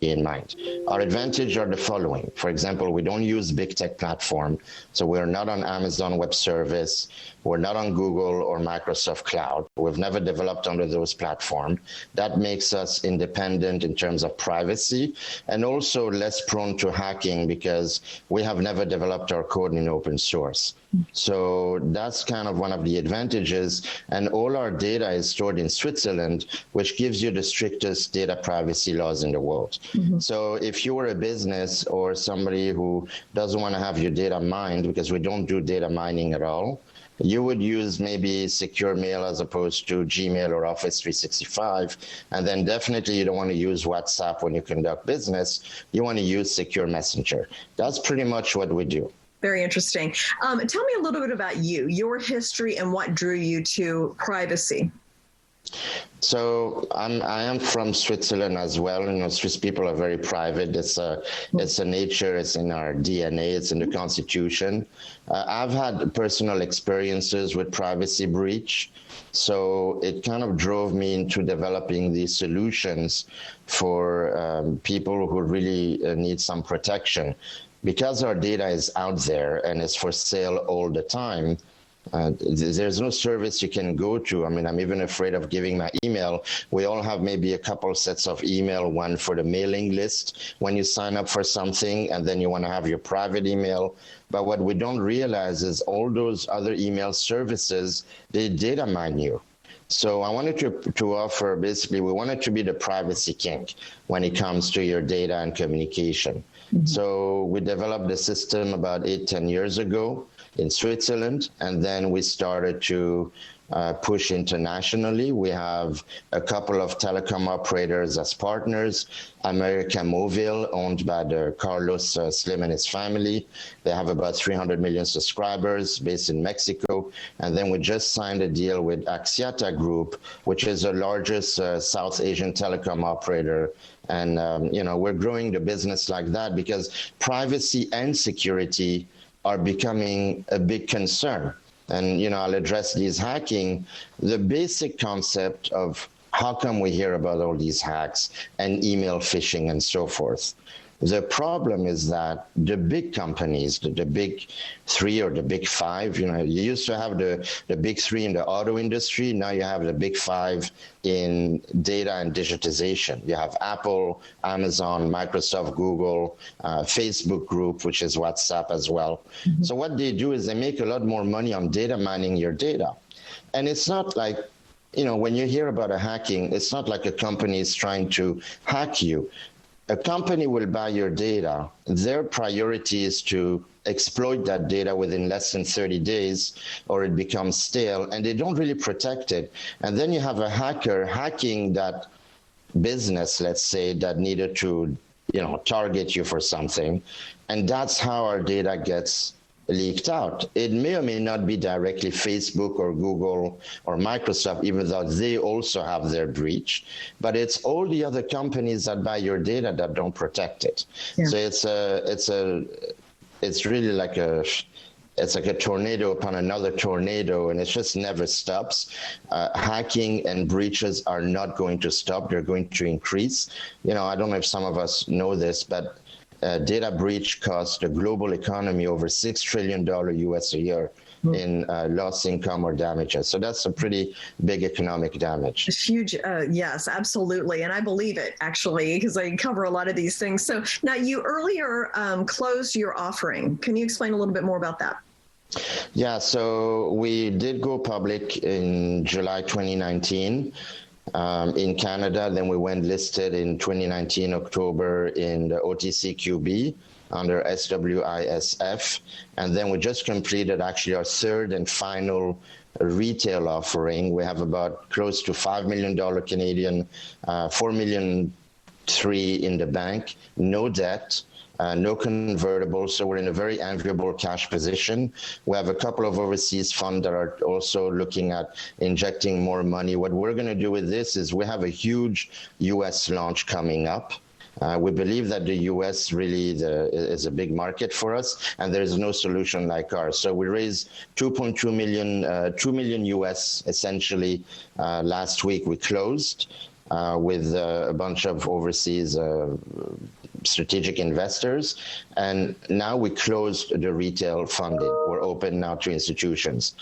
in mind. Our advantage are the following. For example, we don't use big tech platform, so we're not on Amazon Web Service, we're not on Google or Microsoft Cloud. We've never developed under those platforms. That makes us independent in terms of privacy and also less prone to hacking because we have never developed our code in open source. So that's kind of one of the advantages. And all our data is stored in Switzerland, which gives you the strictest data privacy laws in the world. So if you were a business or somebody who doesn't want to have your data mined, because we don't do data mining at all, you would use maybe secure mail as opposed to Gmail or Office 365. And then definitely you don't want to use WhatsApp when you conduct business. You want to use secure messenger. That's pretty much what we do. Very interesting. Tell me a little bit about you, your history, and what drew you to privacy. So I am from Switzerland as well. You know, Swiss people are very private. It's a nature. It's in our DNA. It's in the Constitution. I've had personal experiences with privacy breach, so it kind of drove me into developing these solutions for people who really need some protection. Because our data is out there and it's for sale all the time, there's no service you can go to. I mean, I'm even afraid of giving my email. We all have maybe a couple sets of email, one for the mailing list when you sign up for something, and then you want to have your private email. But what we don't realize is all those other email services, they data mine you. So I wanted to offer, basically, we wanted to be the privacy king when it comes to your data and communication. So we developed the system about 8-10 years ago in Switzerland, and then we started to push internationally. We have a couple of telecom operators as partners. America Mobile, owned by the Carlos Slim and his family. They have about 300 million subscribers based in Mexico. And then we just signed a deal with Axiata Group, which is the largest South Asian telecom operator. And, you know, we're growing the business like that because privacy and security are becoming a big concern. And, you know, I'll address these hacking. The basic concept of how come we hear about all these hacks and email phishing and so forth. The problem is that the big companies, the big three or the big five, you know, you used to have the big three in the auto industry. Now you have the big five in data and digitization. You have Apple, Amazon, Microsoft, Google, Facebook Group, which is WhatsApp as well. So what they do is they make a lot more money on data mining your data. And it's not like, you know, when you hear about a hacking, it's not like a company is trying to hack you. A company will buy your data. Their priority is to exploit that data within less than 30 days or it becomes stale, and they don't really protect it. And then you have a hacker hacking that business, let's say, that needed to, you know, target you for something. And that's how our data gets leaked out. It may or may not be directly Facebook or Google or Microsoft, even though they also have their breach, but it's all the other companies that buy your data that don't protect it. Yeah. So it's really like a tornado upon another tornado, and it just never stops. Hacking and breaches are not going to stop. They're going to increase. You know, I don't know if some of us know this, but data breach costs the global economy over $6 trillion US a year in lost income or damages. So that's a pretty big economic damage. It's huge. Yes, absolutely. And I believe it, actually, because I cover a lot of these things. So now you earlier closed your offering. Can you explain a little bit more about that? Yeah, so we did go public in July 2019. In Canada, then we went listed in 2019 October in the OTCQB under SWISF, and then we just completed actually our third and final retail offering. We have about close to $5 million Canadian, $4.3 million in the bank, no debt. No convertible, so we're in a very enviable cash position. We have a couple of overseas funds that are also looking at injecting more money. What we're going to do with this is we have a huge U.S. launch coming up. We believe that the U.S. really is a big market for us, and there is no solution like ours. So we raised 2.2 million, $2 million US essentially last week. We closed with a bunch of overseas strategic investors, and now we closed the retail funding. We're open now to institutions.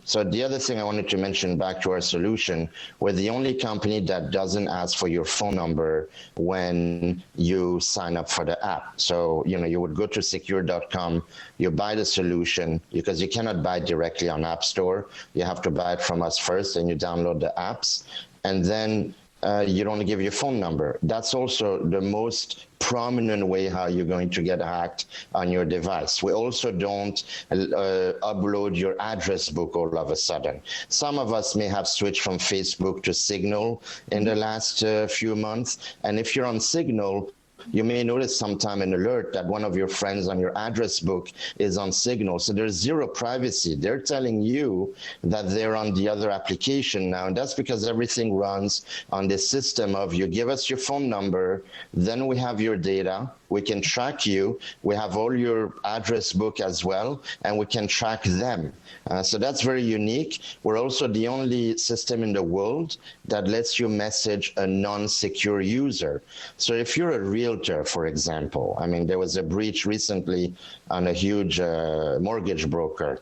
So the other thing I wanted to mention back to our solution, we're the only company that doesn't ask for your phone number when you sign up for the app. So, you know, you would go to secure.com, you buy the solution, because you cannot buy it directly on App Store. You have to buy it from us first, and you download the apps, and then you don't give your phone number. That's also the most prominent way how you're going to get hacked on your device. We also don't upload your address book all of a sudden. Some of us may have switched from Facebook to Signal in the last few months, and if you're on Signal, you may notice sometime an alert that one of your friends on your address book is on Signal. So there's zero privacy. They're telling you that they're on the other application now. And that's because everything runs on this system of you give us your phone number, then we have your data, we can track you, we have all your address book as well, and we can track them. So that's very unique. We're also the only system in the world that lets you message a non-secure user. So if you're a realtor, for example, I mean, there was a breach recently on a huge mortgage broker.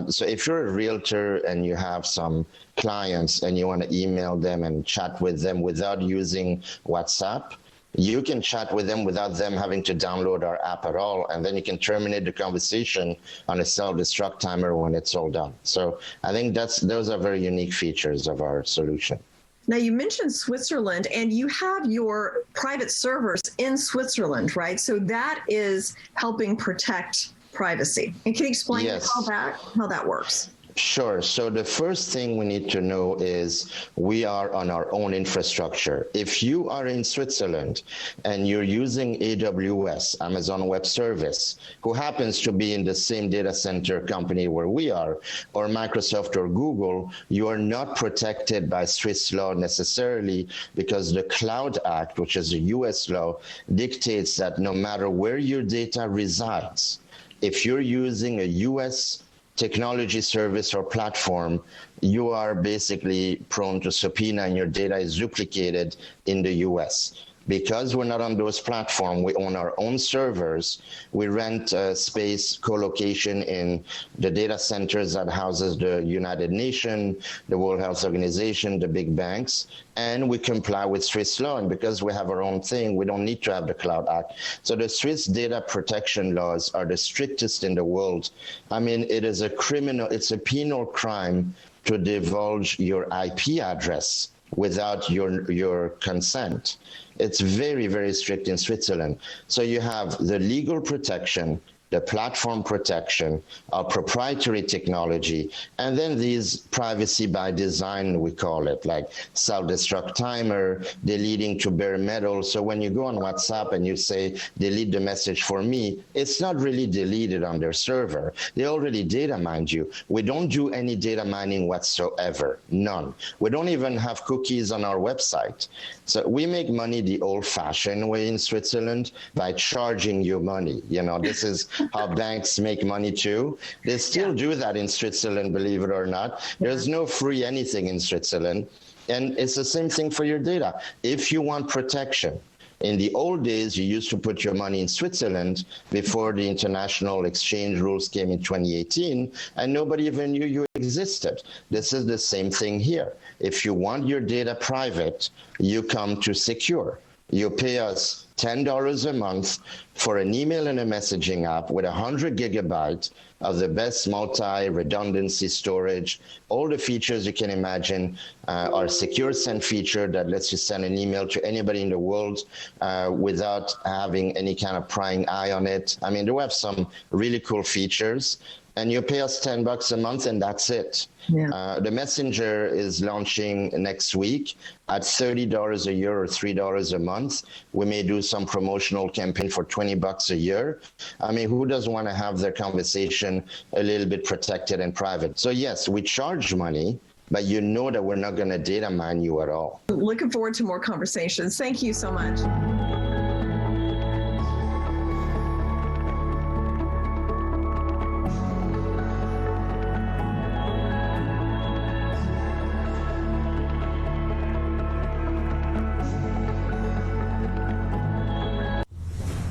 So if you're a realtor and you have some clients and you want to email them and chat with them without using WhatsApp, you can chat with them without them having to download our app at all, and then you can terminate the conversation on a self-destruct timer when it's all done. So I think those are very unique features of our solution. Now, you mentioned Switzerland, and you have your private servers in Switzerland, right? So that is helping protect privacy. And can you explain how that works? Sure. So the first thing we need to know is we are on our own infrastructure. If you are in Switzerland and you're using AWS, Amazon Web Service, who happens to be in the same data center company where we are, or Microsoft or Google, you are not protected by Swiss law necessarily, because the Cloud Act, which is a US law, dictates that no matter where your data resides, if you're using a US technology service or platform, you are basically prone to subpoena and your data is duplicated in the US. Because we're not on those platforms, we own our own servers. We rent space co-location in the data centers that houses the United Nations, the World Health Organization, the big banks, and we comply with Swiss law. And because we have our own thing, we don't need to have the Cloud Act. So the Swiss data protection laws are the strictest in the world. I mean, it's a penal crime to divulge your IP address without your consent. It's very, very strict in Switzerland. So you have the legal protection, the platform protection, our proprietary technology, and then these privacy by design, we call it, like self-destruct timer, deleting to bare metal. So when you go on WhatsApp and you say, delete the message for me, it's not really deleted on their server. They already data mined you. We don't do any data mining whatsoever, none. We don't even have cookies on our website. So we make money the old-fashioned way in Switzerland by charging you money. You know, this is how banks make money too. They still do that in Switzerland, believe it or not. There's no free anything in Switzerland. And it's the same thing for your data. If you want protection, in the old days, you used to put your money in Switzerland before the international exchange rules came in 2018, and nobody even knew you existed. This is the same thing here. If you want your data private, you come to Secure. You pay us $10 a month for an email and a messaging app with 100 gigabytes of the best multi-redundancy storage. All the features you can imagine. Our Secure Send feature that lets you send an email to anybody in the world without having any kind of prying eye on it. I mean, we have some really cool features. And you pay us $10 a month, and that's it. Yeah. The Messenger is launching next week at $30 a year or $3 a month. We may do some promotional campaign for $20 a year. I mean, who doesn't want to have their conversation a little bit protected and private? So yes, we charge money, but you know that we're not going to data mine you at all. Looking forward to more conversations. Thank you so much.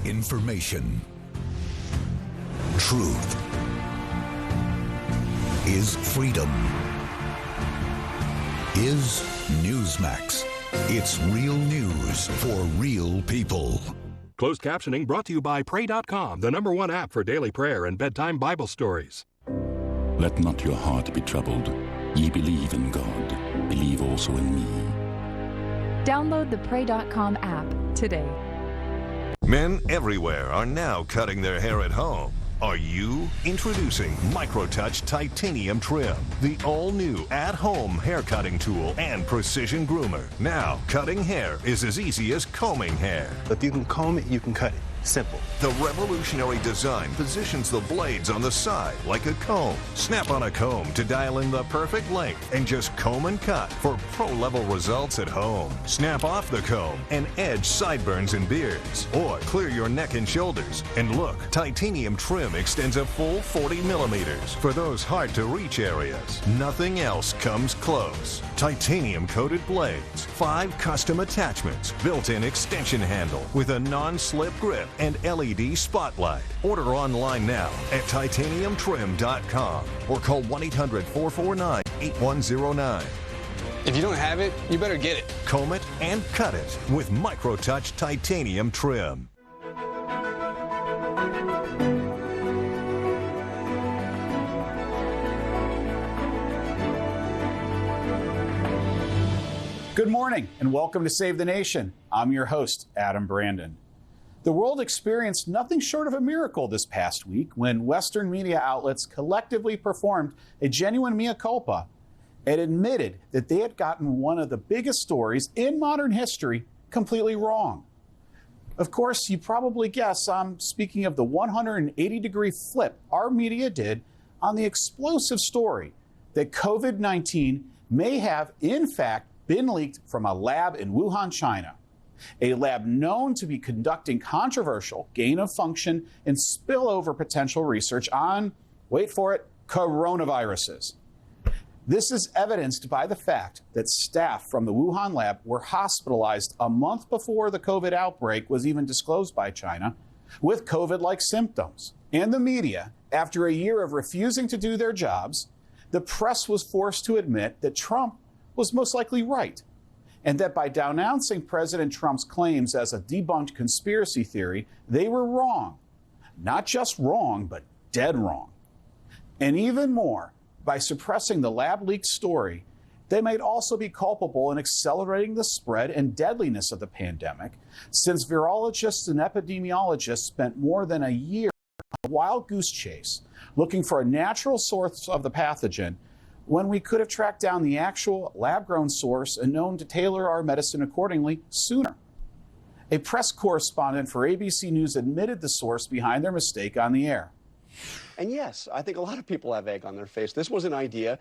Information. Truth is freedom. Is Newsmax. It's real news for real people. Closed captioning brought to you by Pray.com, the #1 app for daily prayer and bedtime Bible stories. Let not your heart be troubled. Ye believe in God. Believe also in me. Download the Pray.com app today. Men everywhere are now cutting their hair at home. Are you? Introducing MicroTouch Titanium Trim, the all-new at-home hair cutting tool and precision groomer. Now, cutting hair is as easy as combing hair. If you can comb it, you can cut it. Simple. The revolutionary design positions the blades on the side like a comb. Snap on a comb to dial in the perfect length and just comb and cut for pro-level results at home. Snap off the comb and edge sideburns and beards. Or clear your neck and shoulders. And look, titanium trim extends a full 40 millimeters for those hard-to-reach areas. Nothing else comes close. Titanium-coated blades, 5 custom attachments, built-in extension handle with a non-slip grip, and LED spotlight. Order online now at titaniumtrim.com or call 1-800-449-8109. If you don't have it, you better get it. Comb it and cut it with MicroTouch Titanium Trim. Good morning and welcome to Save the Nation. I'm your host, Adam Brandon. The world experienced nothing short of a miracle this past week when Western media outlets collectively performed a genuine mea culpa and admitted that they had gotten one of the biggest stories in modern history completely wrong. Of course, you probably guess I'm speaking of the 180-degree flip our media did on the explosive story that COVID-19 may have, in fact, been leaked from a lab in Wuhan, China. A lab known to be conducting controversial gain-of-function and spillover potential research on, wait for it, coronaviruses. This is evidenced by the fact that staff from the Wuhan lab were hospitalized a month before the COVID outbreak was even disclosed by China with COVID-like symptoms. And the media, after a year of refusing to do their jobs, the press was forced to admit that Trump was most likely right, and that by denouncing President Trump's claims as a debunked conspiracy theory, they were wrong. Not just wrong, but dead wrong. And even more, by suppressing the lab-leaked story, they might also be culpable in accelerating the spread and deadliness of the pandemic, since virologists and epidemiologists spent more than a year on a wild goose chase looking for a natural source of the pathogen when we could have tracked down the actual lab-grown source and known to tailor our medicine accordingly sooner. A press correspondent for ABC News admitted the source behind their mistake on the air. And yes, I think a lot of people have egg on their face. This was an idea.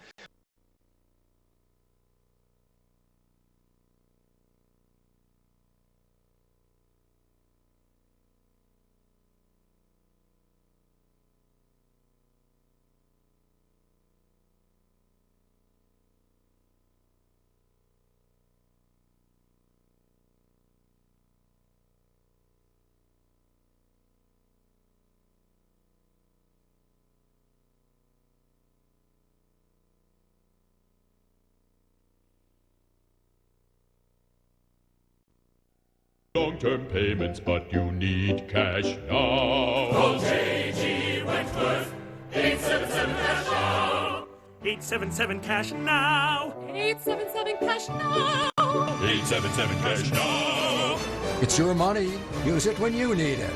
Long-term payments, but you need cash now. Call J.G. Wentworth, 877-CASH now. 877-CASH now. 877-CASH now. 877-CASH now. It's your money. Use it when you need it.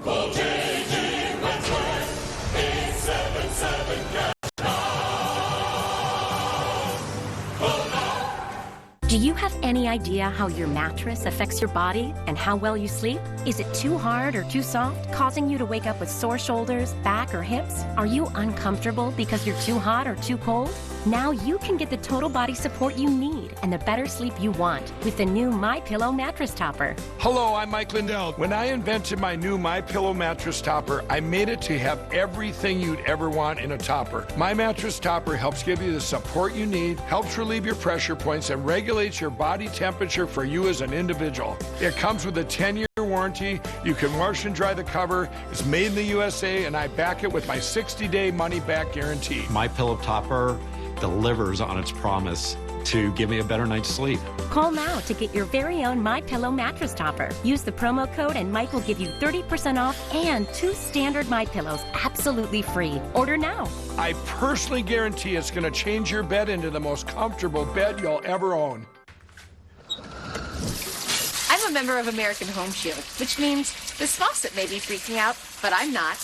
Call J.G. Wentworth, 877-CASH now. Call now. Do you have any idea how your mattress affects your body and how well you sleep? Is it too hard or too soft, causing you to wake up with sore shoulders, back, or hips? Are you uncomfortable because you're too hot or too cold? Now you can get the total body support you need and the better sleep you want with the new MyPillow mattress topper. Hello, I'm Mike Lindell. When I invented my new MyPillow mattress topper, I made it to have everything you'd ever want in a topper. My mattress topper helps give you the support you need, helps relieve your pressure points, and regulates your body temperature for you as an individual. It comes with a 10-year warranty. You can wash and dry the cover. It's made in the USA, and I back it with my 60-day money-back guarantee. My pillow topper delivers on its promise to give me a better night's sleep. Call now to get your very own MyPillow mattress topper. Use the promo code and Mike will give you 30% off and 2 standard MyPillows absolutely free. Order now. I personally guarantee it's going to change your bed into the most comfortable bed you'll ever own. I'm a member of American Home Shield, which means this faucet may be freaking out, but I'm not.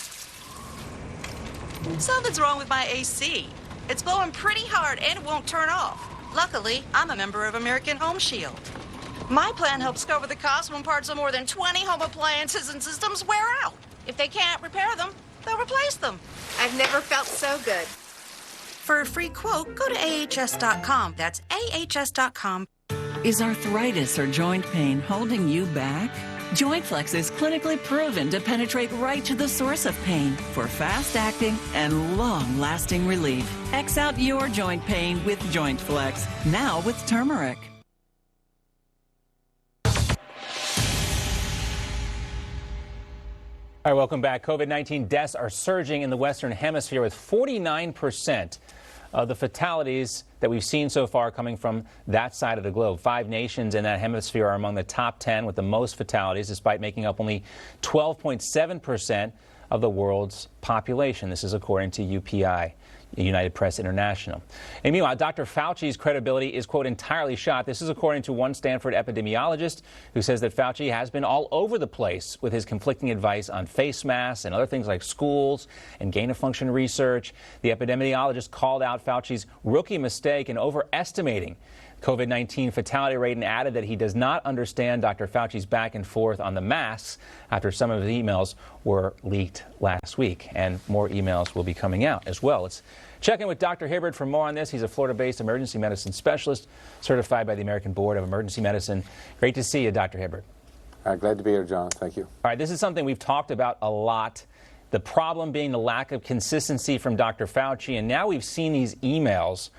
Something's wrong with my AC. It's blowing pretty hard and it won't turn off. Luckily, I'm a member of American Home Shield. My plan helps cover the cost when parts of more than 20 home appliances and systems wear out. If they can't repair them, they'll replace them. I've never felt so good. For a free quote, go to ahs.com. That's ahs.com. Is arthritis or joint pain holding you back? JointFlex is clinically proven to penetrate right to the source of pain for fast-acting and long-lasting relief. X out your joint pain with JointFlex, now with turmeric. All right, welcome back. COVID-19 deaths are surging in the Western Hemisphere, with 49% of the fatalities that we've seen so far coming from that side of the globe. 5 nations in that hemisphere are among the top 10 with the most fatalities, despite making up only 12.7% of the world's population. This is according to UPI, United Press International. And meanwhile, Dr. Fauci's credibility is, quote, entirely shot. This is according to one Stanford epidemiologist who says that Fauci has been all over the place with his conflicting advice on face masks and other things like schools and gain-of-function research. The epidemiologist called out Fauci's rookie mistake in overestimating COVID-19 fatality rate and added that he does not understand Dr. Fauci's back and forth on the masks after some of his emails were leaked last week. And more emails will be coming out as well. Let's check in with Dr. Hibbard for more on this. He's a Florida-based emergency medicine specialist certified by the American Board of Emergency Medicine. Great to see you, Dr. Hibbard. Glad to be here, John. Thank you. All right, this is something we've talked about a lot. The problem being the lack of consistency from Dr. Fauci. And now we've seen these emails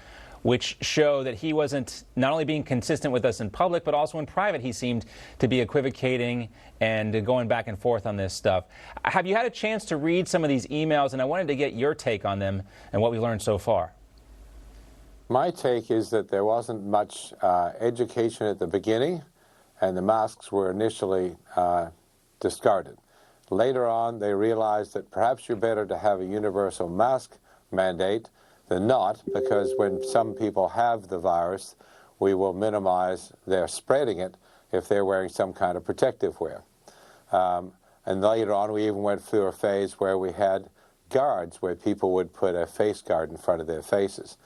which show that he wasn't not only being consistent with us in public, but also in private. He seemed to be equivocating and going back and forth on this stuff. Have you had a chance to read some of these emails? And I wanted to get your take on them and what we learned so far. My take is that there wasn't much education at the beginning, and the masks were initially discarded. Later on, they realized that perhaps you're better to have a universal mask mandate than not, because when some people have the virus, we will minimize their spreading it if they're wearing some kind of protective wear. And later on, we even went through a phase where we had guards, where people would put a face guard in front of their faces.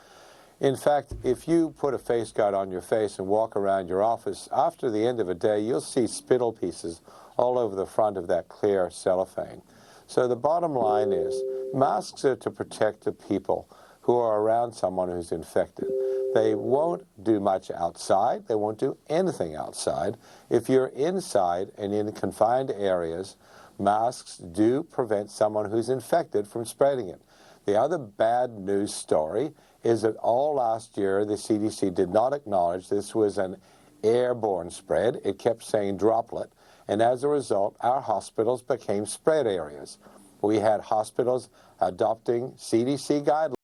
In fact, if you put a face guard on your face and walk around your office, after the end of a day, you'll see spittle pieces all over the front of that clear cellophane. So the bottom line is, masks are to protect the people who are around someone who's infected. They won't do much outside. They won't do anything outside. If you're inside and in confined areas, masks do prevent someone who's infected from spreading it. The other bad news story is that all last year, the CDC did not acknowledge this was an airborne spread. It kept saying droplet. And as a result, our hospitals became spread areas. We had hospitals adopting CDC guidelines